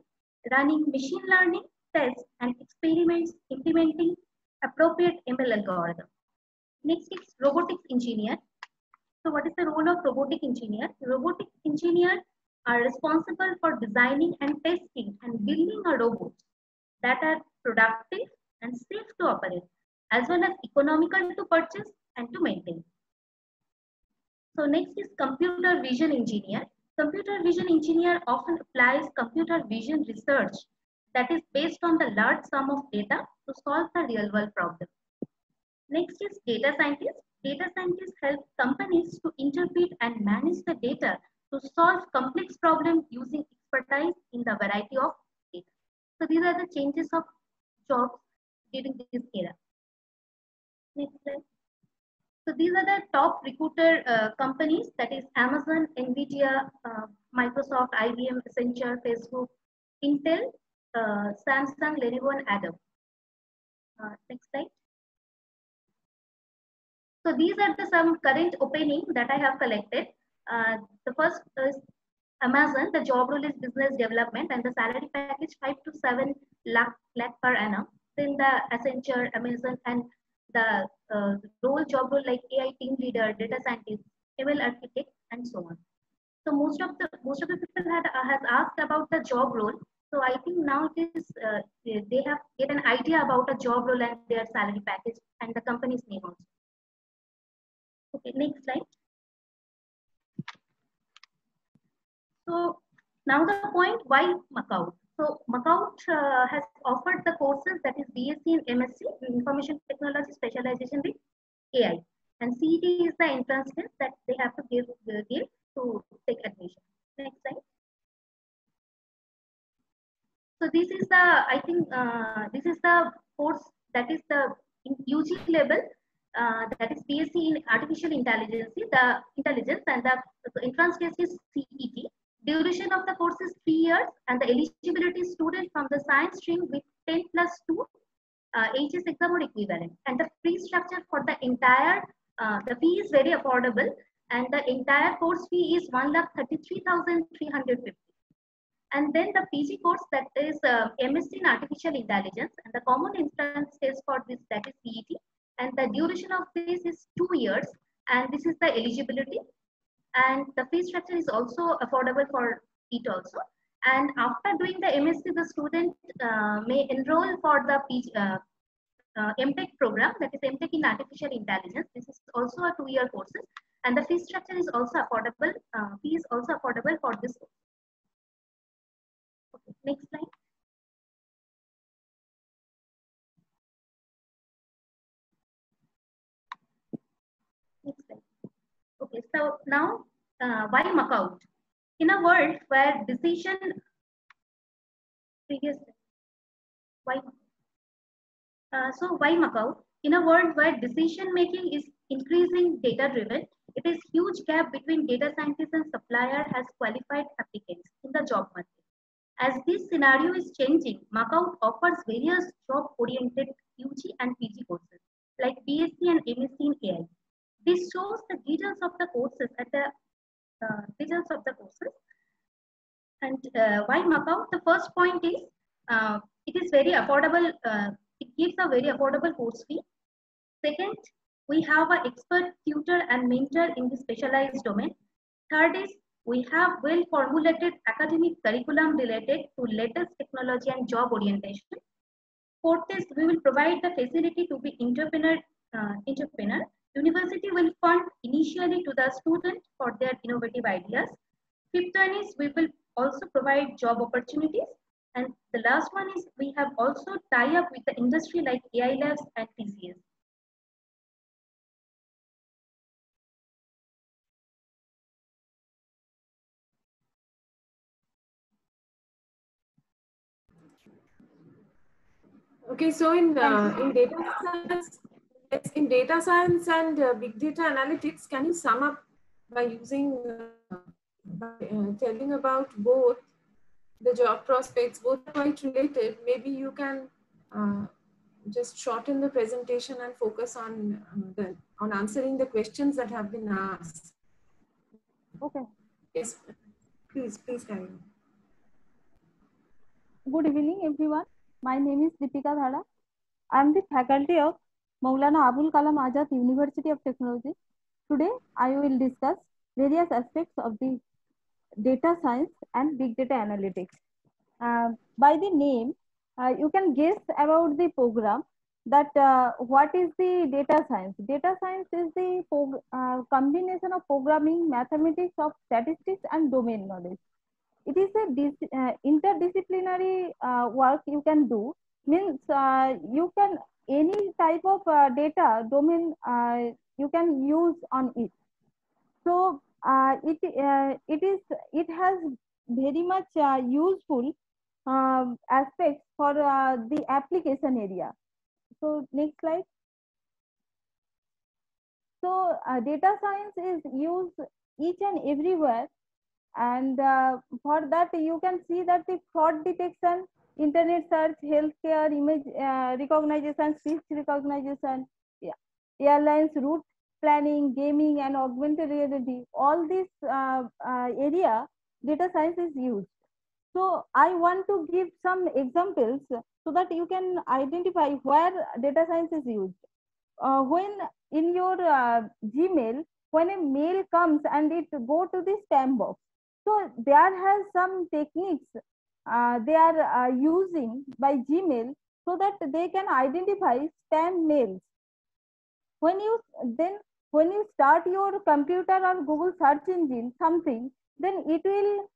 running machine learning tests and experiments, implementing appropriate ML algorithm. Next is robotics engineer. So what is the role of robotic engineer? Robotic engineers are responsible for designing and testing and building a robot that are productive and safe to operate, as well as economical to purchase and to maintain. So next is computer vision engineer. Computer vision engineer often applies computer vision research that is based on the large sum of data to solve the real world problem. Next is data scientist. Data scientists help companies to interpret and manage the data to solve complex problems using expertise in the variety of data. So these are the changes of jobs during this era. Next slide. So these are the top recruiter companies, that is Amazon, Nvidia, Microsoft, IBM, Accenture, Facebook, Intel, Samsung, Lenovo, and Adobe. Next slide. So these are the some current opening that I have collected. The first is Amazon. The job role is business development and the salary package 5 to 7 lakh per annum. Then the Accenture, Amazon, and the job role like AI team leader, data scientist, ML architect, and so on. So most of the people has asked about the job role. So I think now it is they have get an idea about a job role and their salary package and the company's name also. Okay, next slide. So now the point, why MAKAUT? So MAKAUT has offered the courses, that is BSc and MSc in Information Technology specialization with AI, and CET is the entrance test that they have to give to take admission. Next slide. So this is the, I think this is the course that is the UG level, that is BSc in Artificial Intelligence, and the entrance test is CET. Duration of the course is 3 years, and the eligibility student from the science stream with 10+2 HS exam or equivalent. And the fee structure for the entire, the fee is very affordable, and the entire course fee is 1,33,350. And then the PG course, that is MSc in Artificial Intelligence, and the common entrance test for this, that is CET, and the duration of this is 2 years, and this is the eligibility. And the fee structure is also affordable for it also. And after doing the MSc, the student may enroll for the MTech program, that is MTech in Artificial Intelligence. This is also a 2-year course, and the fee structure is also affordable. Fee is also affordable for this course. Okay, next slide. Next slide. Okay, so now why MAKAUT? In a world where decision, why MAKAUT? In a world where decision making is increasing data driven, it is huge gap between data scientists and supplier has qualified applicants in the job market. As this scenario is changing, Macau offers various job-oriented UG and PG courses like BSc and MSc in AI. This shows the details of the courses And why Macau? The first point is it is very affordable. It gives a very affordable course fee. Second, we have an expert tutor and mentor in the specialized domain. Third is we have well-formulated academic curriculum related to latest technology and job orientation. Fourth is we will provide the facility to be entrepreneur. University will fund initially to the student for their innovative ideas. Fifth one is we will also provide job opportunities. And the last one is we have also tie up with the industry like AI Labs and TCS. Okay, so in data science, yes, in data science and big data analytics, can you sum up by using telling about both the job prospects? Both are quite related. Maybe you can just shorten the presentation and focus on answering the questions that have been asked. Okay. Yes, please carry on. Good evening, everyone. My name is Deepika Dhara. I am the faculty of Maulana Abul Kalam Azad University of Technology. Today, I will discuss various aspects of the data science and big data analytics. By the name, you can guess about the program that what is the data science. Data science is the combination of programming, mathematics, of statistics and domain knowledge. It is a interdisciplinary work you can do. Means you can any type of data domain you can use on it. So it has very much useful aspects for the application area. So next slide. So data science is used each and everywhere, and for that you can see that the fraud detection, internet search, healthcare, image recognition, speech recognition, airlines route planning, gaming and augmented reality, all this area data science is used. So I want to give some examples so that you can identify where data science is used. When in your Gmail, when a mail comes and it go to the spam box, so there has some techniques they are using by Gmail so that they can identify spam mails. When you start your computer or Google search engine something, then it will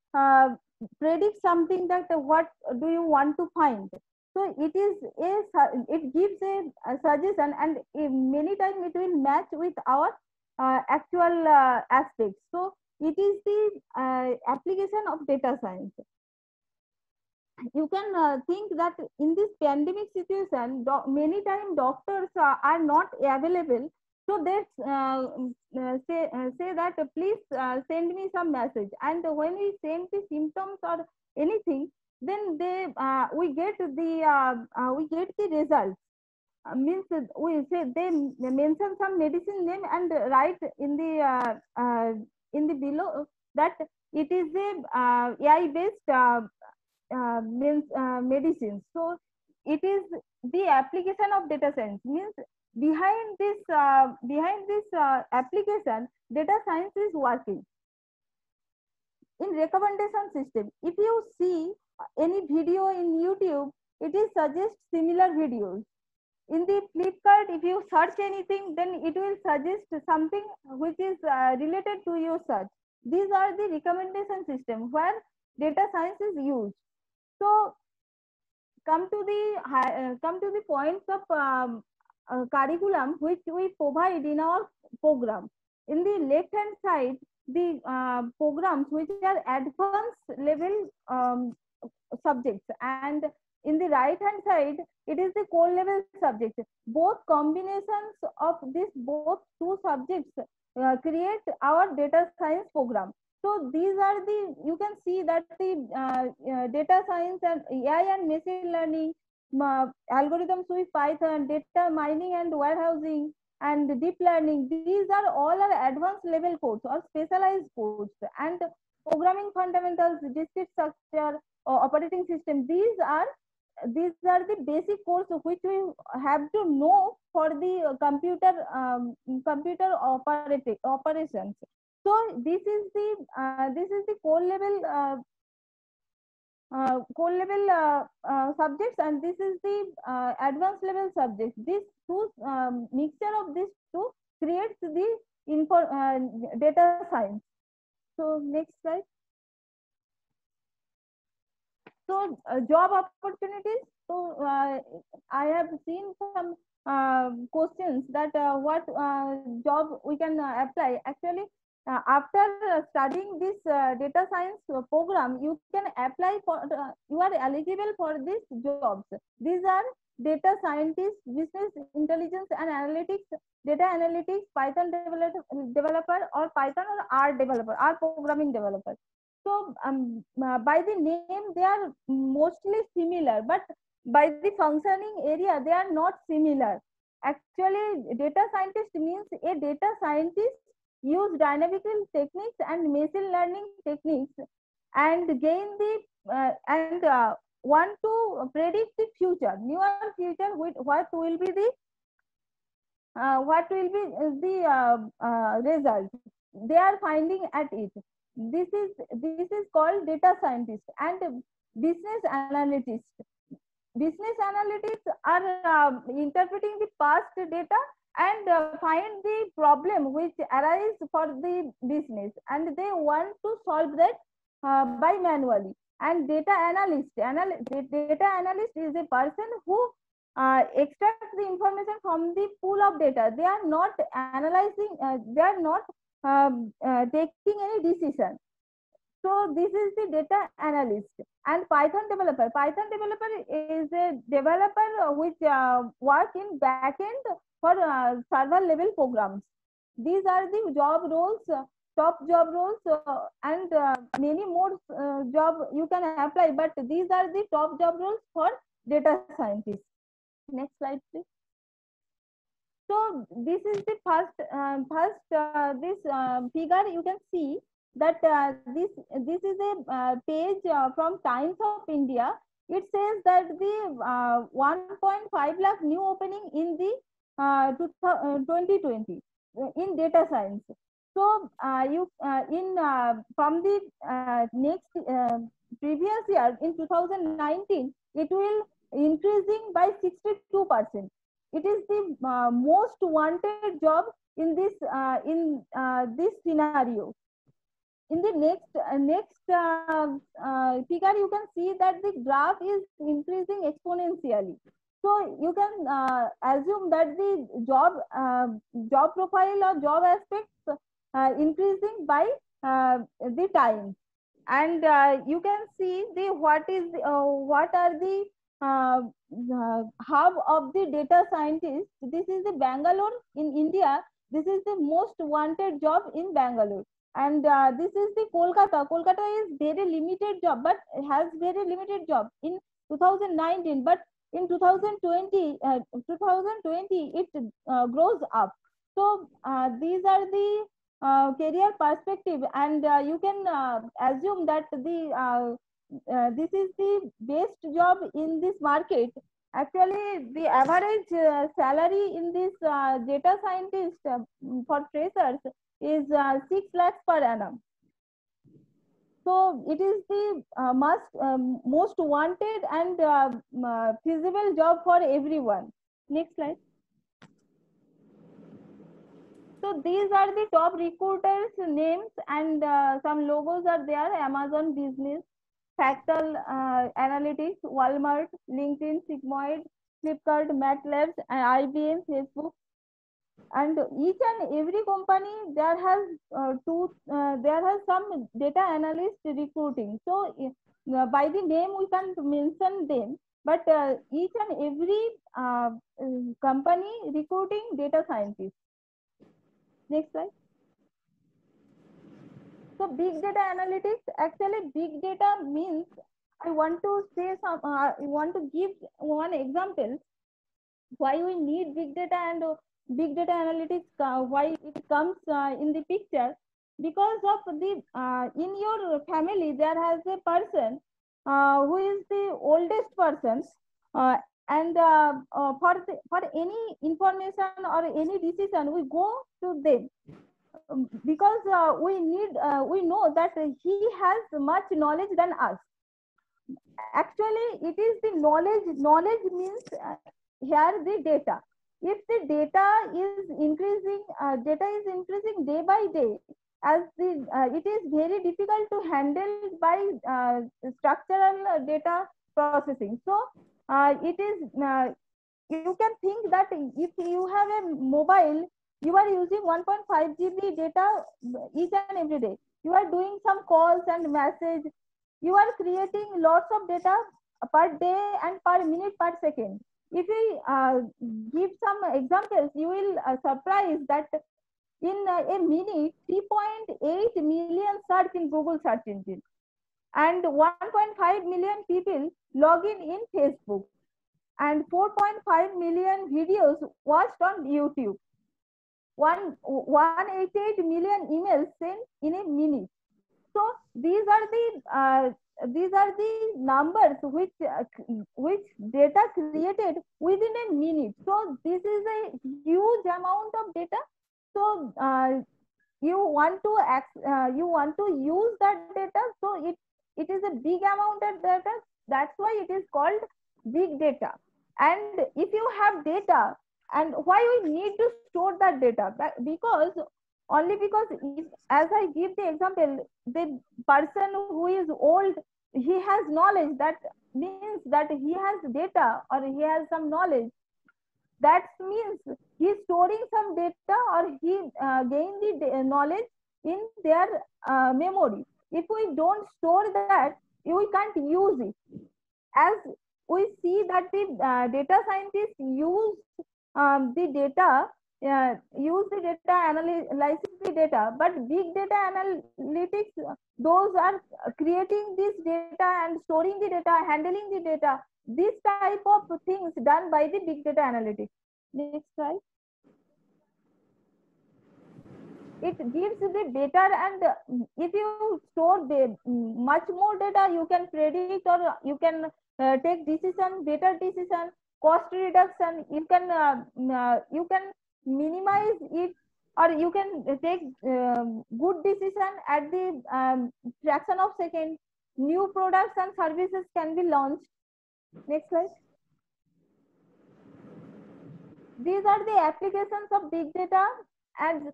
predict something that what do you want to find. So it gives a suggestion, and many times it will match with our actual aspects. So it is the application of data science. You can think that in this pandemic situation, many times doctors are not available. So they say that please send me some message. And when we send the symptoms or anything, then we get the results. Means we say they mention some medicine name and write in the below that it is a AI based medicine. So it is the application of data science. Means behind this application, data science is working. In recommendation system, if you see any video in YouTube, it is suggest similar videos. In the Flipkart, if you search anything, then it will suggest something which is related to your search. These are the recommendation system where data science is used. So come to the points of curriculum which we provide in our program. In the left hand side, the programs which are advanced level subjects, and in the right hand side it is the core level subjects. Both combinations of these both two subjects create our data science program. So these are the, you can see that the data science and AI and machine learning, algorithms with Python, data mining and warehousing, and deep learning, these are all are advanced level codes or specialized codes. And programming fundamentals, discrete structure, operating system, these are the basic course which we have to know for the computer operations. So this is the core level subjects, and this is the advanced level subjects. These two mixture of these two creates the data science. So next slide. So job opportunities. So I have seen some questions that what job we can apply. Actually, after studying this data science program, you can apply for, you are eligible for these jobs. These are data scientist, business intelligence and analytics, data analytics, Python developer, or Python or R developer, R programming developer. So by the name, they are mostly similar, but by the functioning area, they are not similar. Actually, data scientist means a data scientist use dynamical techniques and machine learning techniques and gain the want to predict the future, near future, with what will be the result they are finding at it. This is called data scientist. And business analytics. Business analytics are interpreting the past data and find the problem which arise for the business, and they want to solve that by manually. And data analyst is a person who extracts the information from the pool of data. They are not analyzing, they are not taking any decision. So this is the data analyst. And Python developer. Python developer is a developer which work in backend for server level programs. These are the job roles, top job roles, and many more job you can apply, but these are the top job roles for data scientists. Next slide, please. So this is the first figure. You can see that this is a page from Times of India. It says that the 1.5 lakh new opening in the 2020 in data science. So from the next previous year in 2019, it will increasing by 62%. It is the most wanted job in this scenario. In the next figure, you can see that the graph is increasing exponentially. So you can assume that the job profile or job aspects increasing by the time. And you can see the what are the hub of the data scientists. This is the Bangalore in India. This is the most wanted job in Bangalore. And this is the Kolkata. Kolkata is very limited job, but has very limited job in 2019. But in 2020, it grows up. So these are the career perspective, and you can assume that this is the best job in this market. Actually, the average salary in this data scientist for freshers is 6 lakhs per annum. So it is the most wanted and feasible job for everyone. Next slide. So these are the top recruiters' names, and some logos are there: Amazon Business, Fractal Analytics, Walmart, LinkedIn, Sigmoid, Flipkart, MATLAB, and IBM, Facebook. And each and every company there has some data analyst recruiting. So by the name we can't mention them, but each and every company recruiting data scientists. Next slide. So big data analytics, actually big data means, I want to say I want to give one example why we need big data and big data analytics, why it comes in the picture. Because of the, in your family, there has a person who is the oldest person, and for any information or any decision, we go to them. Because we know that he has much knowledge than us. Actually, it is the knowledge. Knowledge means here the data. If the data is increasing, day by day, as the it is very difficult to handle by structural data processing. So it is you can think that if you have a mobile, you are using 1.5 GB data each and every day. You are doing some calls and message. You are creating lots of data per day and per minute, per second. If we give some examples, you will surprise that in a minute, 3.8 million search in Google search engine, and 1.5 million people log in Facebook, and 4.5 million videos watched on YouTube. 188 million emails sent in a minute. So these are the numbers which data created within a minute. So this is a huge amount of data. So you want to use that data. So it is a big amount of data. That's why it is called big data. And if you have data, and why we need to store that data? Because if, as I give the example, the person who is old, he has knowledge. That means that he has data or he has some knowledge. That means he is storing some data, or he gained the knowledge in their memory. If we don't store that, we can't use it. As we see that the data scientists use the data, analyzes the data, but big data analytics, those are creating this data and storing the data, handling the data. This type of things done by the big data analytics. Next slide. It gives the better, and if you store the much more data, you can predict, or you can take better decision, cost reduction. You can minimize it, or you can take good decision at the fraction of second. New products and services can be launched. Next slide. These are the applications of big data, and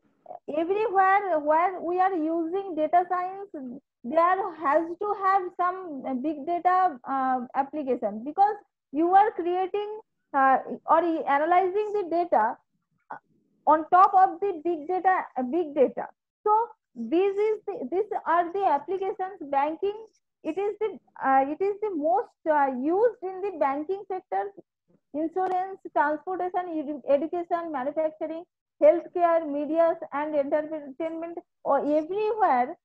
everywhere where we are using data science, there has to have some big data application, because you are creating or analyzing the data on top of the big data. So these are the applications. Banking, it is the most used in the banking sector. Insurance, transportation, education, manufacturing, healthcare, media, and entertainment, or everywhere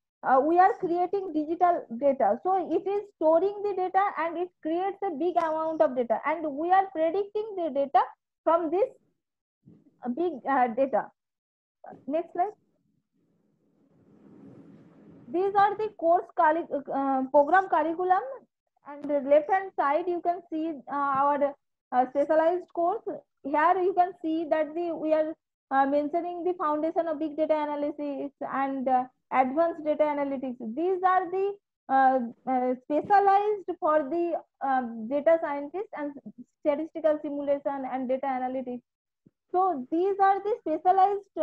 we are creating digital data. So it is storing the data, and it creates a big amount of data, and we are predicting the data from this big data. Next slide. These are the course program curriculum, and the left hand side you can see our specialized course. Here you can see that we are mentioning the foundation of big data analysis and advanced data analytics. These are the specialized for the data scientists and statistical simulation and data analytics. So these are the specialized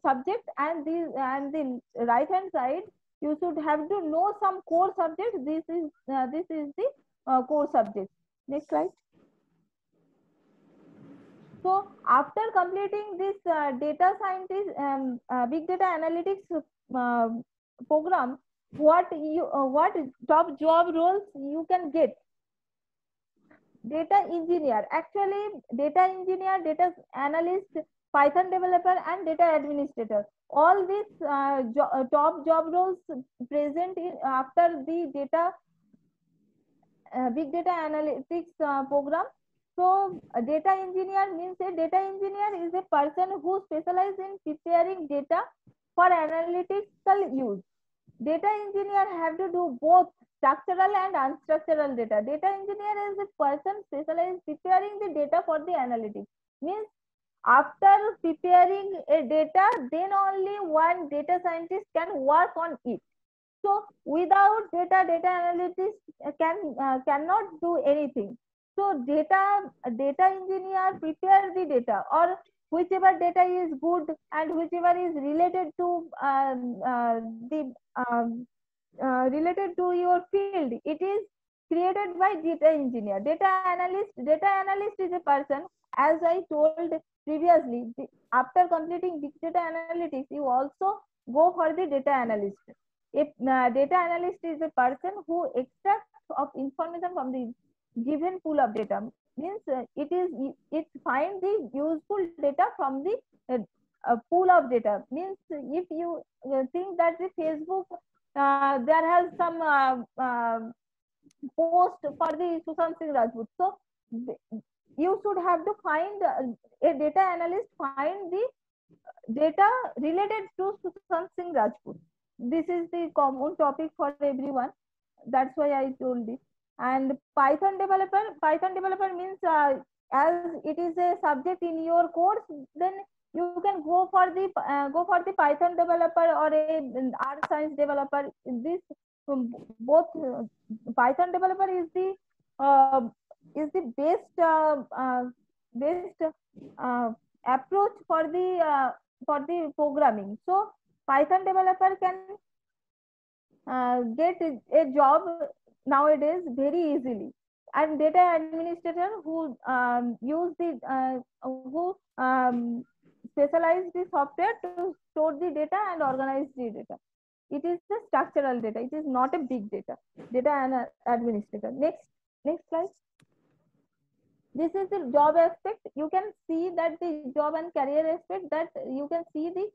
subjects, and the right hand side you should have to know some core subjects. This is the core subject. Next slide. So after completing this data scientist big data analytics program, what top job roles you can get? Data engineer. Actually, data engineer, data analyst, Python developer, and data administrator. All these top job roles present after the big data analytics program. So data engineer means a data engineer is a person who specializes in preparing data for analytical use. Data engineer have to do both structural and unstructural data. Data engineer is a person specialized preparing the data for the analytics. Means after preparing a data, then only one data scientist can work on it. So without data analytics cannot do anything. So data engineer prepare the data, or whichever data is good and whichever is related to related to your field, it is created by data engineer. Data analyst is a person, as I told previously, after completing big data analytics, you also go for the data analyst. If data analyst is a person who extracts of information from the given pool of data, means it finds the useful data from the pool of data. Means if you think that the Facebook there has some post for the Sushant Singh Rajput, so you should have to find a data analyst find the data related to Sushant Singh Rajput. This is the common topic for everyone. That's why I told it. And Python developer means as it is a subject in your course, then you can go for the Python developer or a art science developer. This both Python developer is the best approach for the programming. So Python developer can get a job nowadays very easily, and data administrator who specialize the software to store the data and organize the data. It is the structural data. It is not a big data. Data administrator. Next slide. This is the job aspect. You can see that the job and career aspect, that you can see the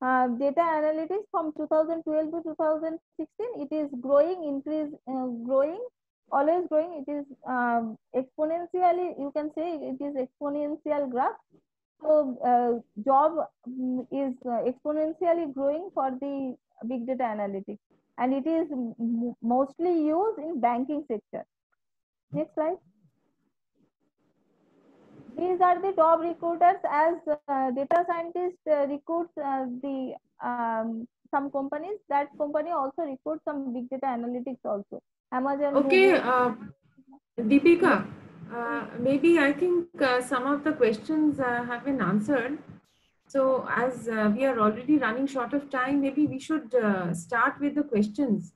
data analytics from 2012 to 2016. It is growing, always growing. It is exponentially, you can say it is exponential graph. So job is exponentially growing for the big data analytics, and it is mostly used in banking sector. Next slide. These are the top recruiters. As data scientists recruits some companies, that company also recruits some big data analytics also. Amazon. Okay, Deepika, maybe I think some of the questions have been answered. So as we are already running short of time, maybe we should start with the questions,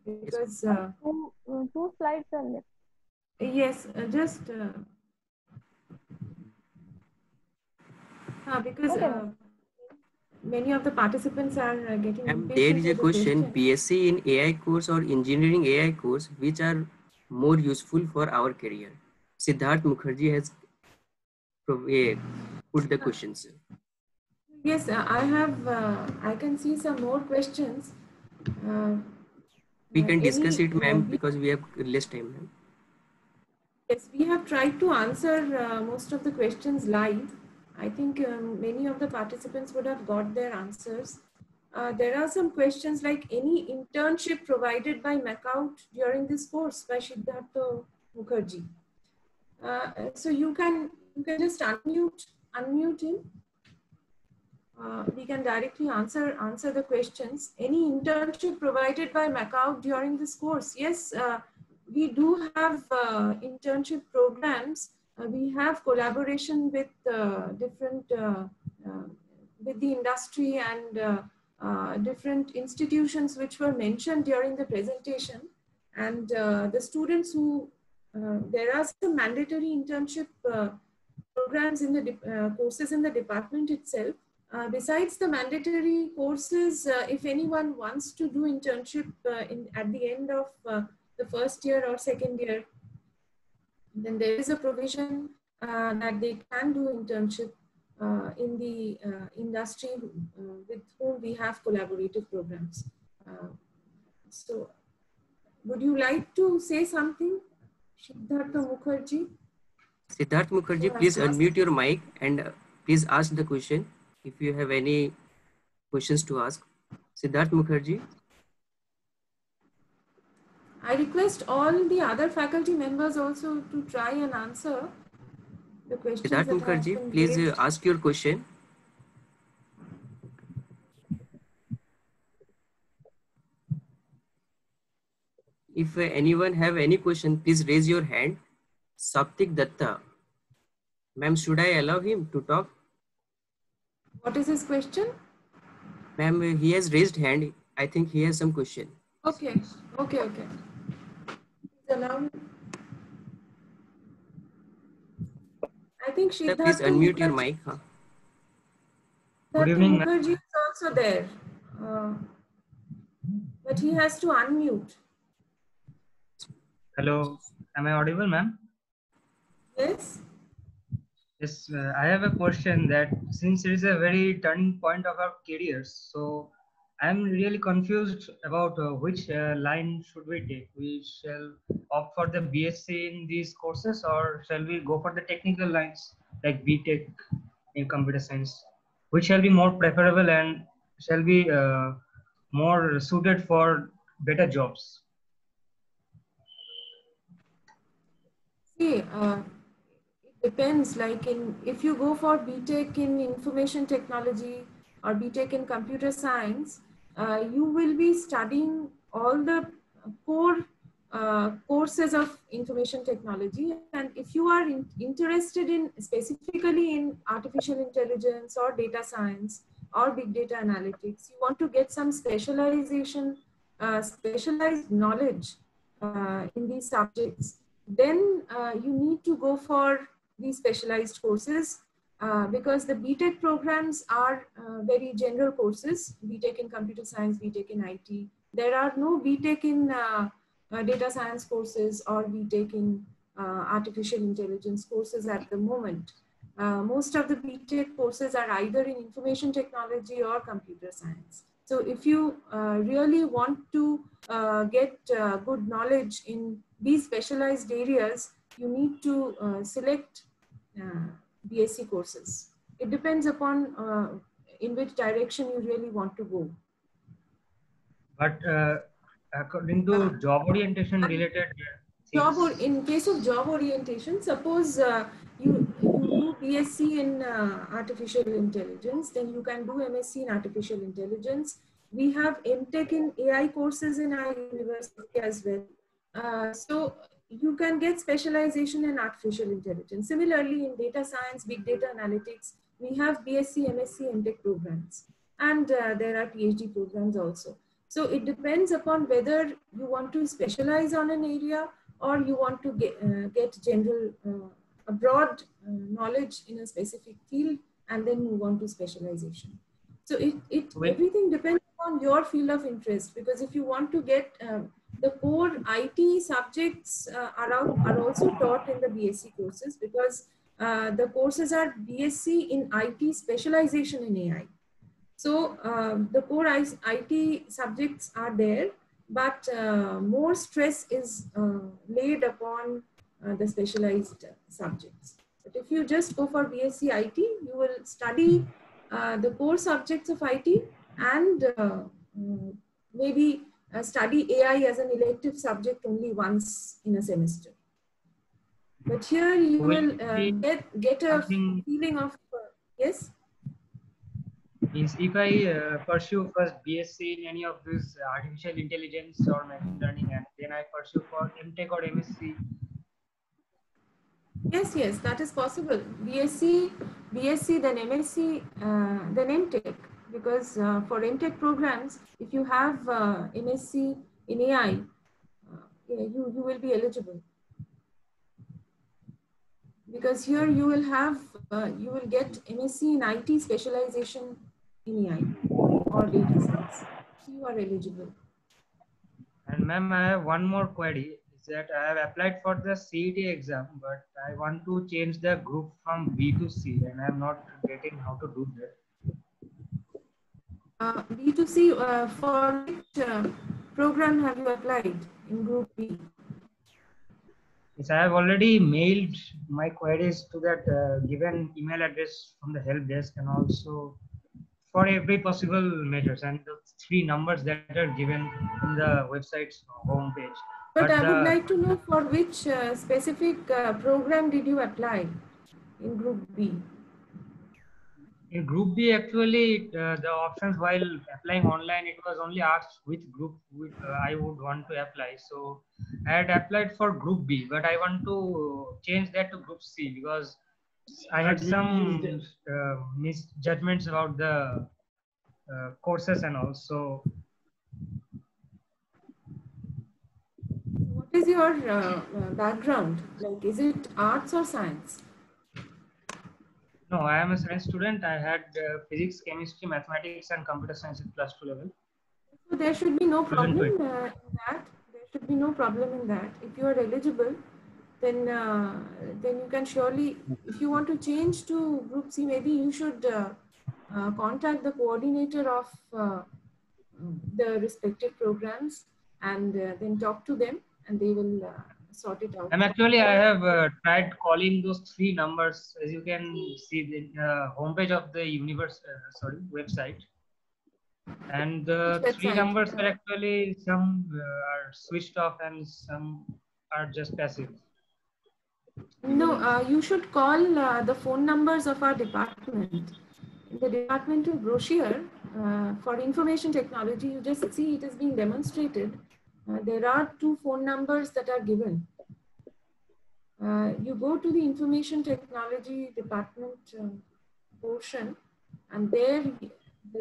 because two slides are left. Yes, just because many of the participants are getting impatient. There is a question, BSc in AI course or engineering AI course, which are more useful for our career? Siddharth Mukherjee has put the questions. Yes, I can see some more questions. We can discuss it, ma'am, because we have less time now. Yes, we have tried to answer most of the questions live. I think many of the participants would have got their answers. There are some questions like, any internship provided by MacOut during this course, by Siddharth Mukherjee. So you can just unmute him. We can directly answer the questions. Any internship provided by MacOut during this course? Yes, we do have internship programs. We have collaboration with different with the industry and different institutions which were mentioned during the presentation. And the students who there are some mandatory internship programs in the courses in the department itself. Besides the mandatory courses, if anyone wants to do internship at the end of the first year or second year, then there is a provision that they can do internship in the industry with whom we have collaborative programs. So would you like to say something, Siddhartha Mukherjee? Siddharth Mukherjee, please unmute your mic and please ask the question if you have any questions to ask. Siddharth Mukherjee. I request all the other faculty members also to try and answer the questions Siddharth that have Mukherjee, been please raised. ask your question. If anyone have any question, please raise your hand. Saptik Datta. Ma'am, should I allow him to talk? What is his question? Ma'am, he has raised hand. I think he has some question. Okay. Please allow me. I think Sir, Siddhartha please unmute your Mukherjee, mic. Huh? Siddhartha Good evening, Mukherjee is also there, but he has to unmute. hello. Am I audible, ma'am? Yes. Yes, I have a question that since it is a very turning point of our careers, so I'm really confused about which line should we take. We shall opt for the BSc in these courses, or shall we go for the technical lines like BTech in computer science? Which shall be more preferable and shall be more suited for better jobs? See, it depends. Like if you go for BTech in information technology or BTech in computer science, you will be studying all the core courses of information technology. And if you are interested in specifically in artificial intelligence or data science or big data analytics, you want to get some specialization, specialized knowledge in these subjects, then you need to go for these specialized courses because the BTech programs are very general courses, BTech in computer science, BTech in IT. There are no BTech in data science courses or BTech in artificial intelligence courses at the moment. Most of the BTech courses are either in information technology or computer science. So if you really want to get good knowledge in these specialized areas, you need to select BSc courses. It depends upon in which direction you really want to go. But according to job orientation related things, in case of job orientation, suppose you do BSc in artificial intelligence, then you can do MSc in artificial intelligence. We have MTech in AI courses in our university as well. So you can get specialization in artificial intelligence. Similarly, in data science, big data analytics, we have BSc, MSc, MTech programs. And there are PhD programs also. So it depends upon whether you want to specialize on an area or you want to get general, a broad knowledge in a specific field and then move on to specialization. So everything depends on your field of interest, because if you want to get the core IT subjects are also taught in the BSc courses, because the courses are BSc in IT specialization in AI. So the core IT subjects are there, but more stress is laid upon the specialized subjects. But if you just go for BSc IT, you will study the core subjects of IT and maybe study AI as an elective subject only once in a semester. But here you will get a feeling of, yes? Is if I pursue first BSc in any of this artificial intelligence or machine learning, and then I pursue for MTech or MSc. Yes, that is possible. BSc, then MSc, then MTech. Because for MTech programs, if you have MSc in AI, you will be eligible. Because here you will have, you will get MSc in IT specialization in AI or data science. So you are eligible. And ma'am, I have one more query. is that I have applied for the CET exam, but I want to change the group from B to C, and I'm not getting how to do that. B2C, for which program have you applied in Group B? Yes, I have already mailed my queries to that given email address from the help desk, and also for every possible measures, and the 3 numbers that are given in the website's homepage. But I would like to know for which specific program did you apply in Group B? In Group B, actually, the options while applying online, it was only asked which group I would want to apply. So I had applied for Group B, but I want to change that to Group C because I had some misjudgments about the courses and all. So what is your background? Like, is it arts or science? no, I am a science student. I had physics, chemistry, mathematics, and computer science at +2 level. So there should be no problem in that. There should be no problem in that. If you are eligible, then you can surely, if you want to change to Group C, maybe you should contact the coordinator of the respective programs and then talk to them, and they will sort it out. And actually, I have tried calling those 3 numbers, as you can see the homepage of the website. And the 3 numbers are actually, some are switched off and some are just passive. No, you should call the phone numbers of our department. In the departmental brochure for information technology, you just see it is being demonstrated. There are 2 phone numbers that are given. You go to the information technology department portion, and there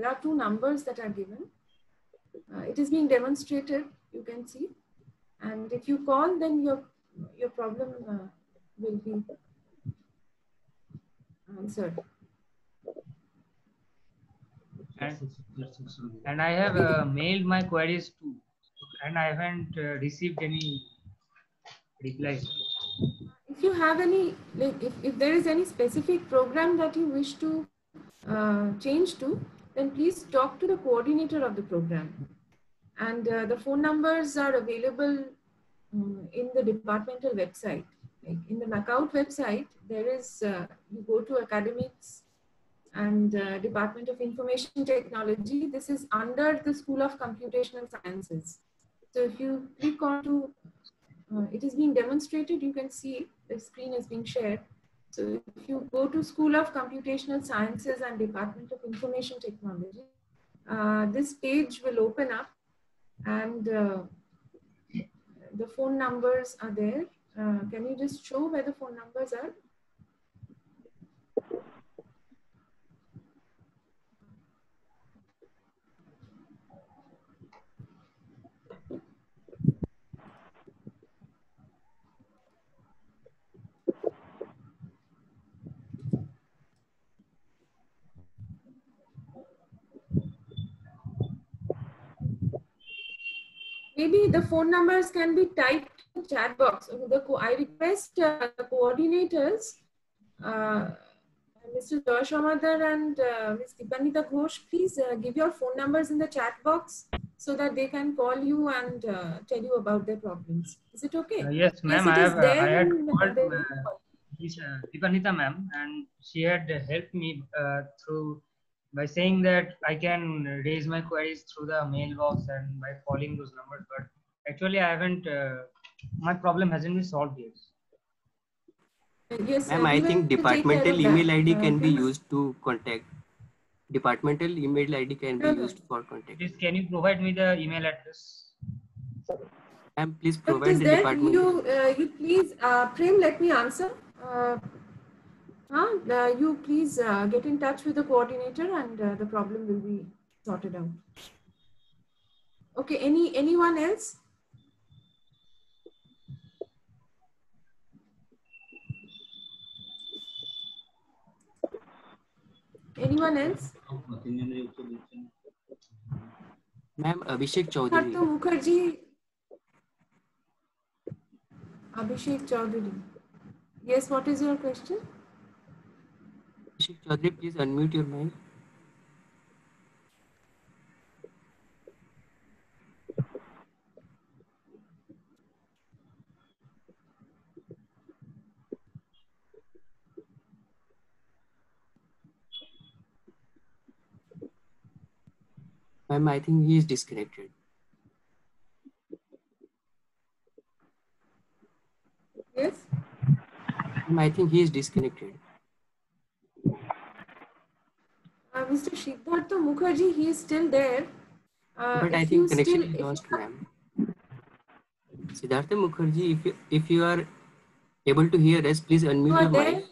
are 2 numbers that are given. It is being demonstrated, you can see. And if you call, then your problem will be answered. And I have mailed my queries too, and I haven't received any replies. If you have any, like if there is any specific program that you wish to change to, then please talk to the coordinator of the program. And the phone numbers are available in the departmental website. Like in the MAKAUT website, there is, you go to academics and Department of Information Technology. This is under the School of Computational Sciences. So if you click on to, it is being demonstrated, you can see the screen is being shared. So if you go to School of Computational Sciences and Department of Information Technology, this page will open up, and the phone numbers are there. Can you just show where the phone numbers are? Maybe the phone numbers can be typed in the chat box. I request the coordinators, Mr. Josh Amadar and Ms. Dipanita Ghosh, please give your phone numbers in the chat box so that they can call you and tell you about their problems. Is it okay? Yes, ma'am. Yes, I had called Dipanita ma'am, and she had helped me through by saying that I can raise my queries through the mailbox and by calling those numbers. But actually, I haven't. My problem hasn't been solved yet. Yes, ma'am, I think departmental email ID can be used to contact. Departmental email ID can be used for contact. Please, can you provide me the email address? Ma'am, please provide the department. You please, Prem, let me answer. You please get in touch with the coordinator, and the problem will be sorted out. Okay, anyone else? Anyone else? Ma'am, Abhishek Chaudhary. Mukherjee. Abhishek Chaudhary. Yes, what is your question? Abhishek Chaudhary, please unmute your mic. Ma'am, I think he is disconnected. Yes. Ma'am, I think he is disconnected. Mr. Siddhartha Mukherjee, he is still there. But I think connection is lost, ma'am. Siddhartha Mukherjee, if you are able to hear us, please unmute your mic.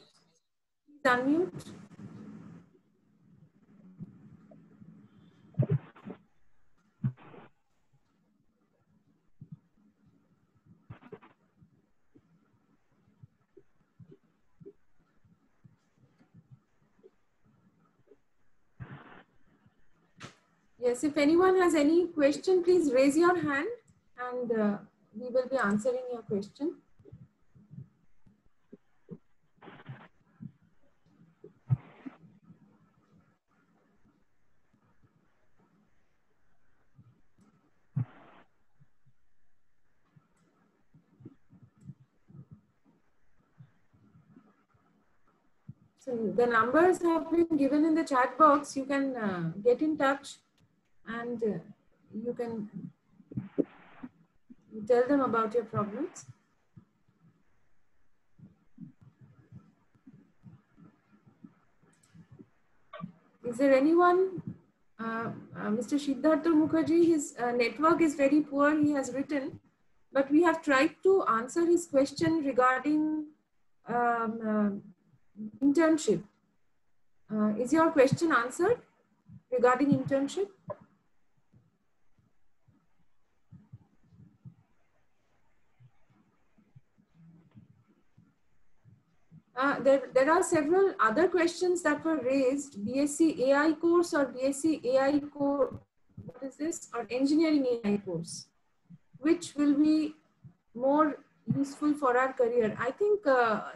Please unmute. Yes, if anyone has any question, please raise your hand and we will be answering your question. So the numbers have been given in the chat box. You can get in touch and you can tell them about your problems. Is there anyone? Mr. Siddhartha Mukherjee, his network is very poor, he has written, but we have tried to answer his question regarding internship. Is your question answered regarding internship? There are several other questions that were raised. BSc AI course or BSc AI course, what is this? Or engineering AI course, which will be more useful for our career? I think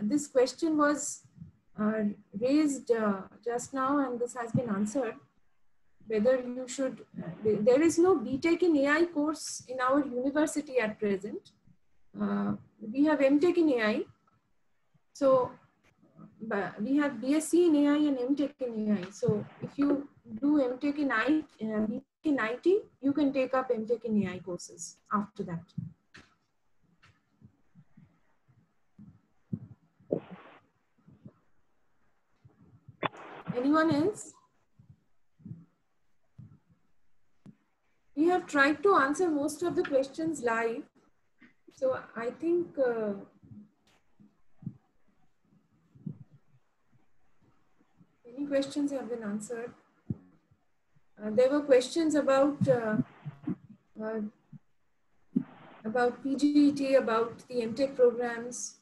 this question was raised just now and this has been answered. Whether you should, there is no BTech in AI course in our university at present. We have MTech in AI. So we have BSc in AI and MTech in AI. So if you do MTech in IT, you can take up MTech in AI courses after that. Anyone else? We have tried to answer most of the questions live. So I think many questions have been answered. There were questions about PGET, about the MTech programs.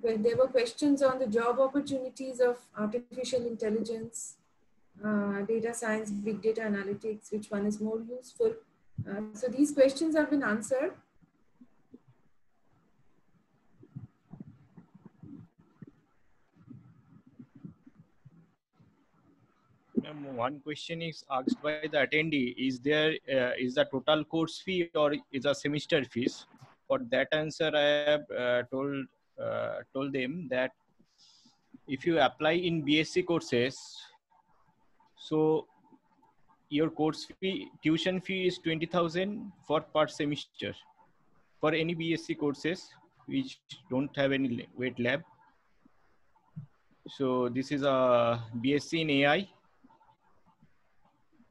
There were questions on the job opportunities of artificial intelligence, data science, big data analytics, which one is more useful. So these questions have been answered. One question is asked by the attendee: is the total course fee or is a semester fees? For that answer, I have told them that if you apply in BSc courses, so your course fee, tuition fee is 20,000 for per semester for any BSc courses which don't have any wet lab. So this is a BSc in AI.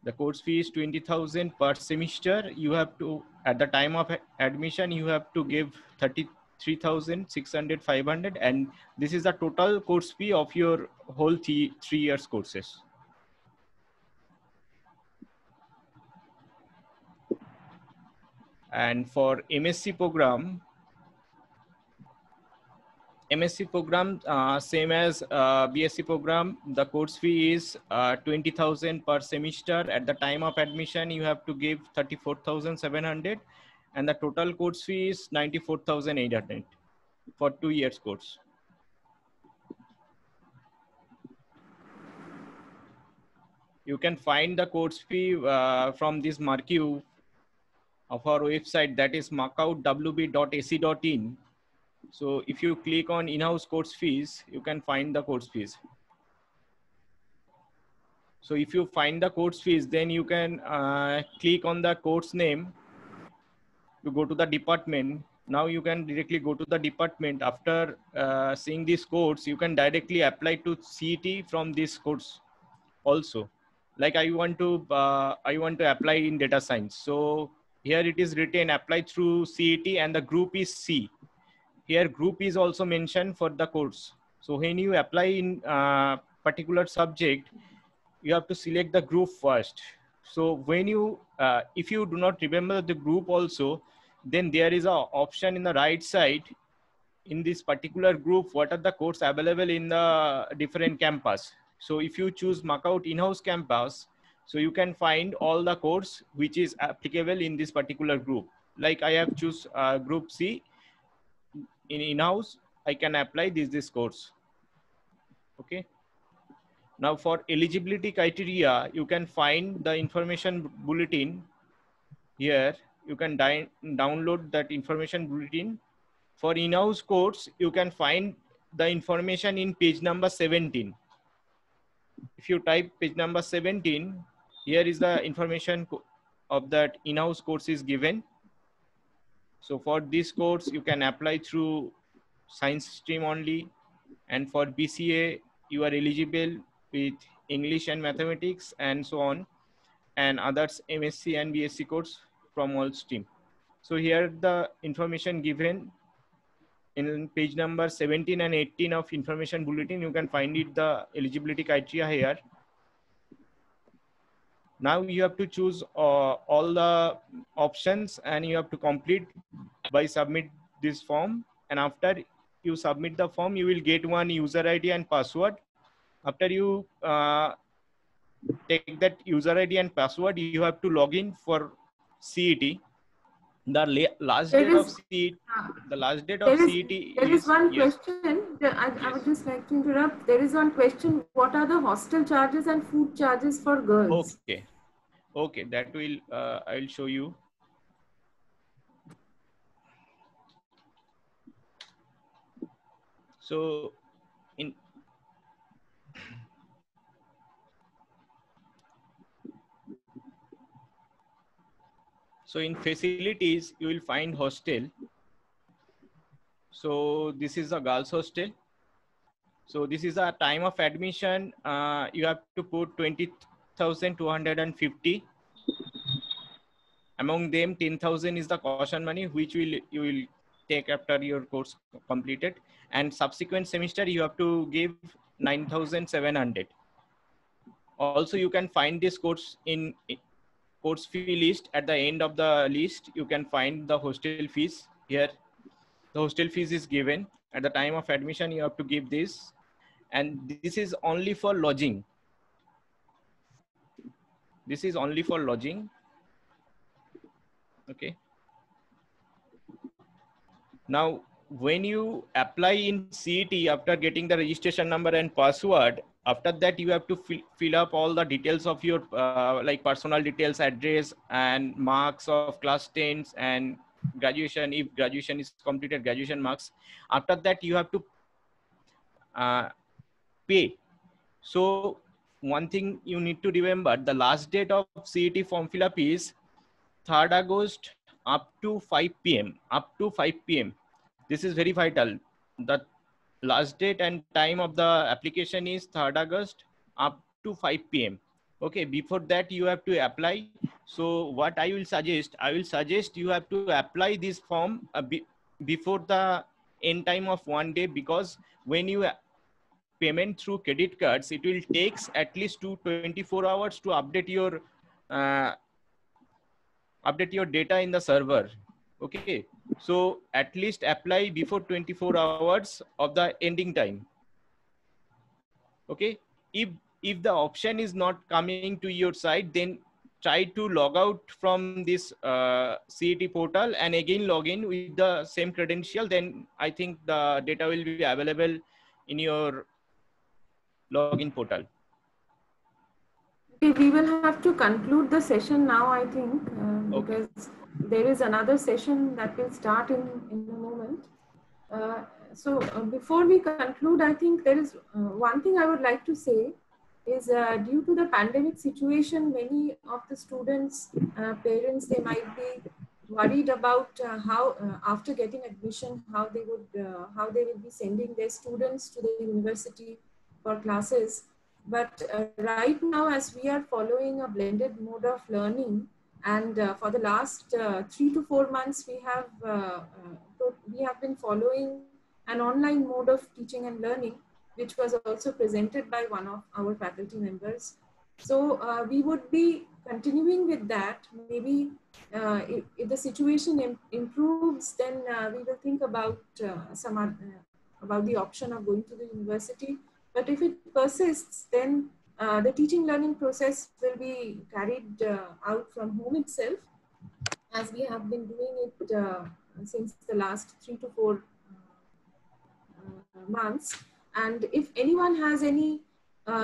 The course fee is 20,000 per semester. You have to, at the time of admission, you have to give 33,600, 500, and this is the total course fee of your whole 3 years courses. And for MSc program, same as BSc program, the course fee is 20,000 per semester. At the time of admission, you have to give 34,700, and the total course fee is 94,800. for 2 years course. You can find the course fee from this marquee of our website, that is markoutwb.ac.in. So if you click on in-house course fees, you can find the course fees. So if you find the course fees, then you can click on the course name to go to the department. Now you can directly go to the department. After seeing this course, you can directly apply to CET from this course also. Like I want to apply in data science. So here it is written apply through CET and the group is C. Here group is also mentioned for the course. So when you apply in particular subject, you have to select the group first. So when you, if you do not remember the group also, then there is an option in the right side in this particular group, what are the courses available in the different campus. So if you choose Markout in-house campus, so you can find all the course which is applicable in this particular group. Like I have choose group C in in-house, I can apply this course. Okay. Now for eligibility criteria, you can find the information bulletin here. You can download that information bulletin. For in-house course, you can find the information in page number 17. If you type page number 17, here is the information of that in-house course is given. So for this course, you can apply through science stream only. And for BCA, you are eligible with English and mathematics and so on. And others MSc and BSc course from all stream. So here the information given in page number 17 and 18 of information bulletin, you can find it the eligibility criteria here. Now you have to choose all the options and you have to complete by submit this form. And after you submit the form, you will get one user ID and password. After you take that user ID and password, you have to log in for CET. The last date of CET. The last date of CET. There is one question. I would just like to interrupt. There is one question. What are the hostel charges and food charges for girls? Okay. Okay, that will I will show you. So in facilities, you will find hostel. So this is a girls hostel. So this is a time of admission. You have to put 20,250. Among them, 10,000 is the caution money, which you will take after your course completed. And subsequent semester, you have to give 9,700. Also, you can find this course in course fee list. At the end of the list, you can find the hostel fees here. The hostel fees is given at the time of admission. You have to give this, and this is only for lodging. This is only for lodging. Okay. Now, when you apply in CET after getting the registration number and password, after that you have to fill up all the details of your like personal details, address, and marks of class 10s and graduation. If graduation is completed, graduation marks. After that, you have to pay. So one thing you need to remember: the last date of CET form fill up is 3rd August up to 5 p.m. Up to 5 p.m. This is very vital. The last date and time of the application is 3rd August up to 5 p.m. Okay, before that you have to apply. So what I will suggest you have to apply this form before the end time of 1 day, because when you payment through credit cards, it will take at least 24 hours to update your data in the server. Okay, so at least apply before 24 hours of the ending time. Okay, if the option is not coming to your side, then try to log out from this CET portal and again log in with the same credential, then I think the data will be available in your login portal. Okay, we will have to conclude the session now, I think, because there is another session that will start in a moment. Before we conclude, I think there is one thing I would like to say is due to the pandemic situation, many of the students, parents, they might be worried about how after getting admission, how they will be sending their students to the university for classes. But right now, as we are following a blended mode of learning, and for the last 3 to 4 months, we have been following an online mode of teaching and learning, which was also presented by one of our faculty members. So we would be continuing with that. Maybe if the situation improves, then we will think about about the option of going to the university. But if it persists, then the teaching learning process will be carried out from home itself, as we have been doing it since the last 3 to 4 months. And if anyone has any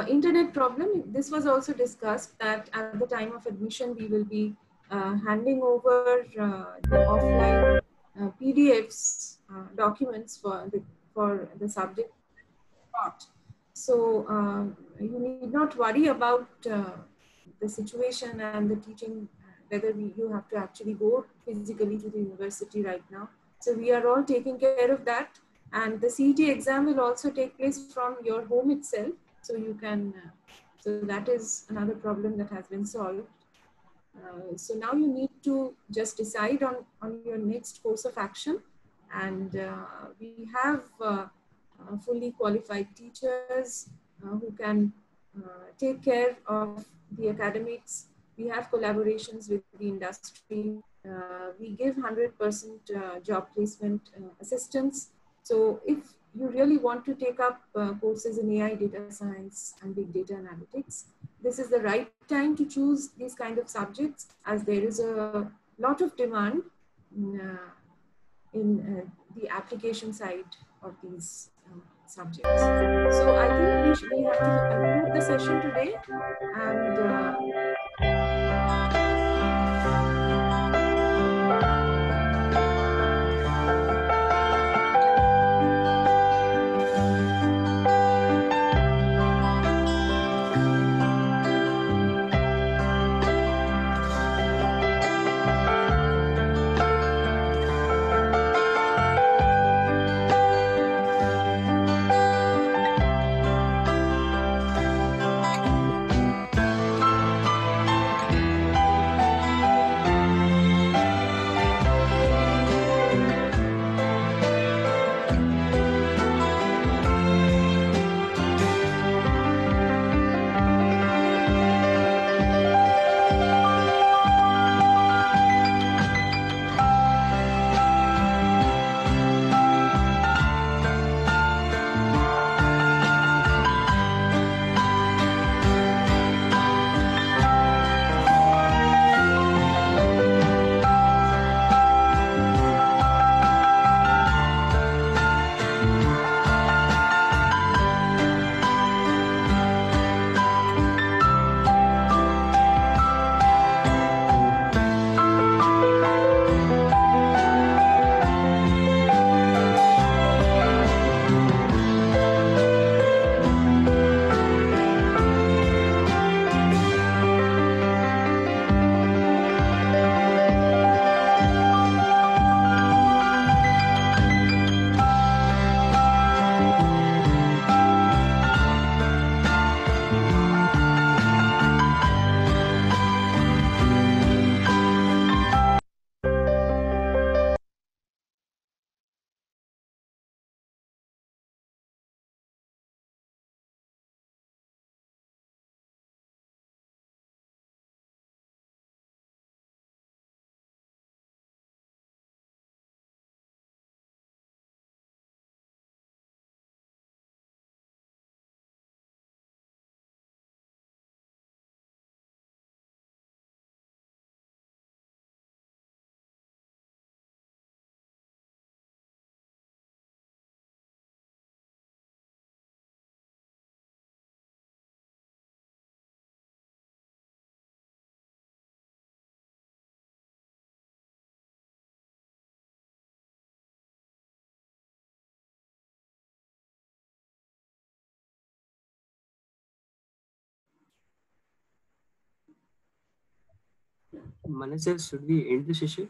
internet problem, this was also discussed that at the time of admission, we will be handing over the offline PDFs documents for the subject taught. So you need not worry about the situation and the teaching, whether you have to actually go physically to the university right now. So we are all taking care of that. And the CET exam will also take place from your home itself. So you can, so that is another problem that has been solved. So now you need to just decide on your next course of action. And we have fully qualified teachers who can take care of the academics. We have collaborations with the industry. We give 100% job placement assistance. So if you really want to take up courses in AI, data science, and big data analytics, this is the right time to choose these kind of subjects, as there is a lot of demand in the application side of these subjects. So I think we have to conclude the session today, and Manas sir, should we end the session?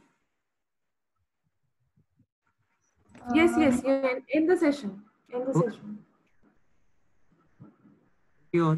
Yes, yes, you end the session. End the Okay. session. Thank you all.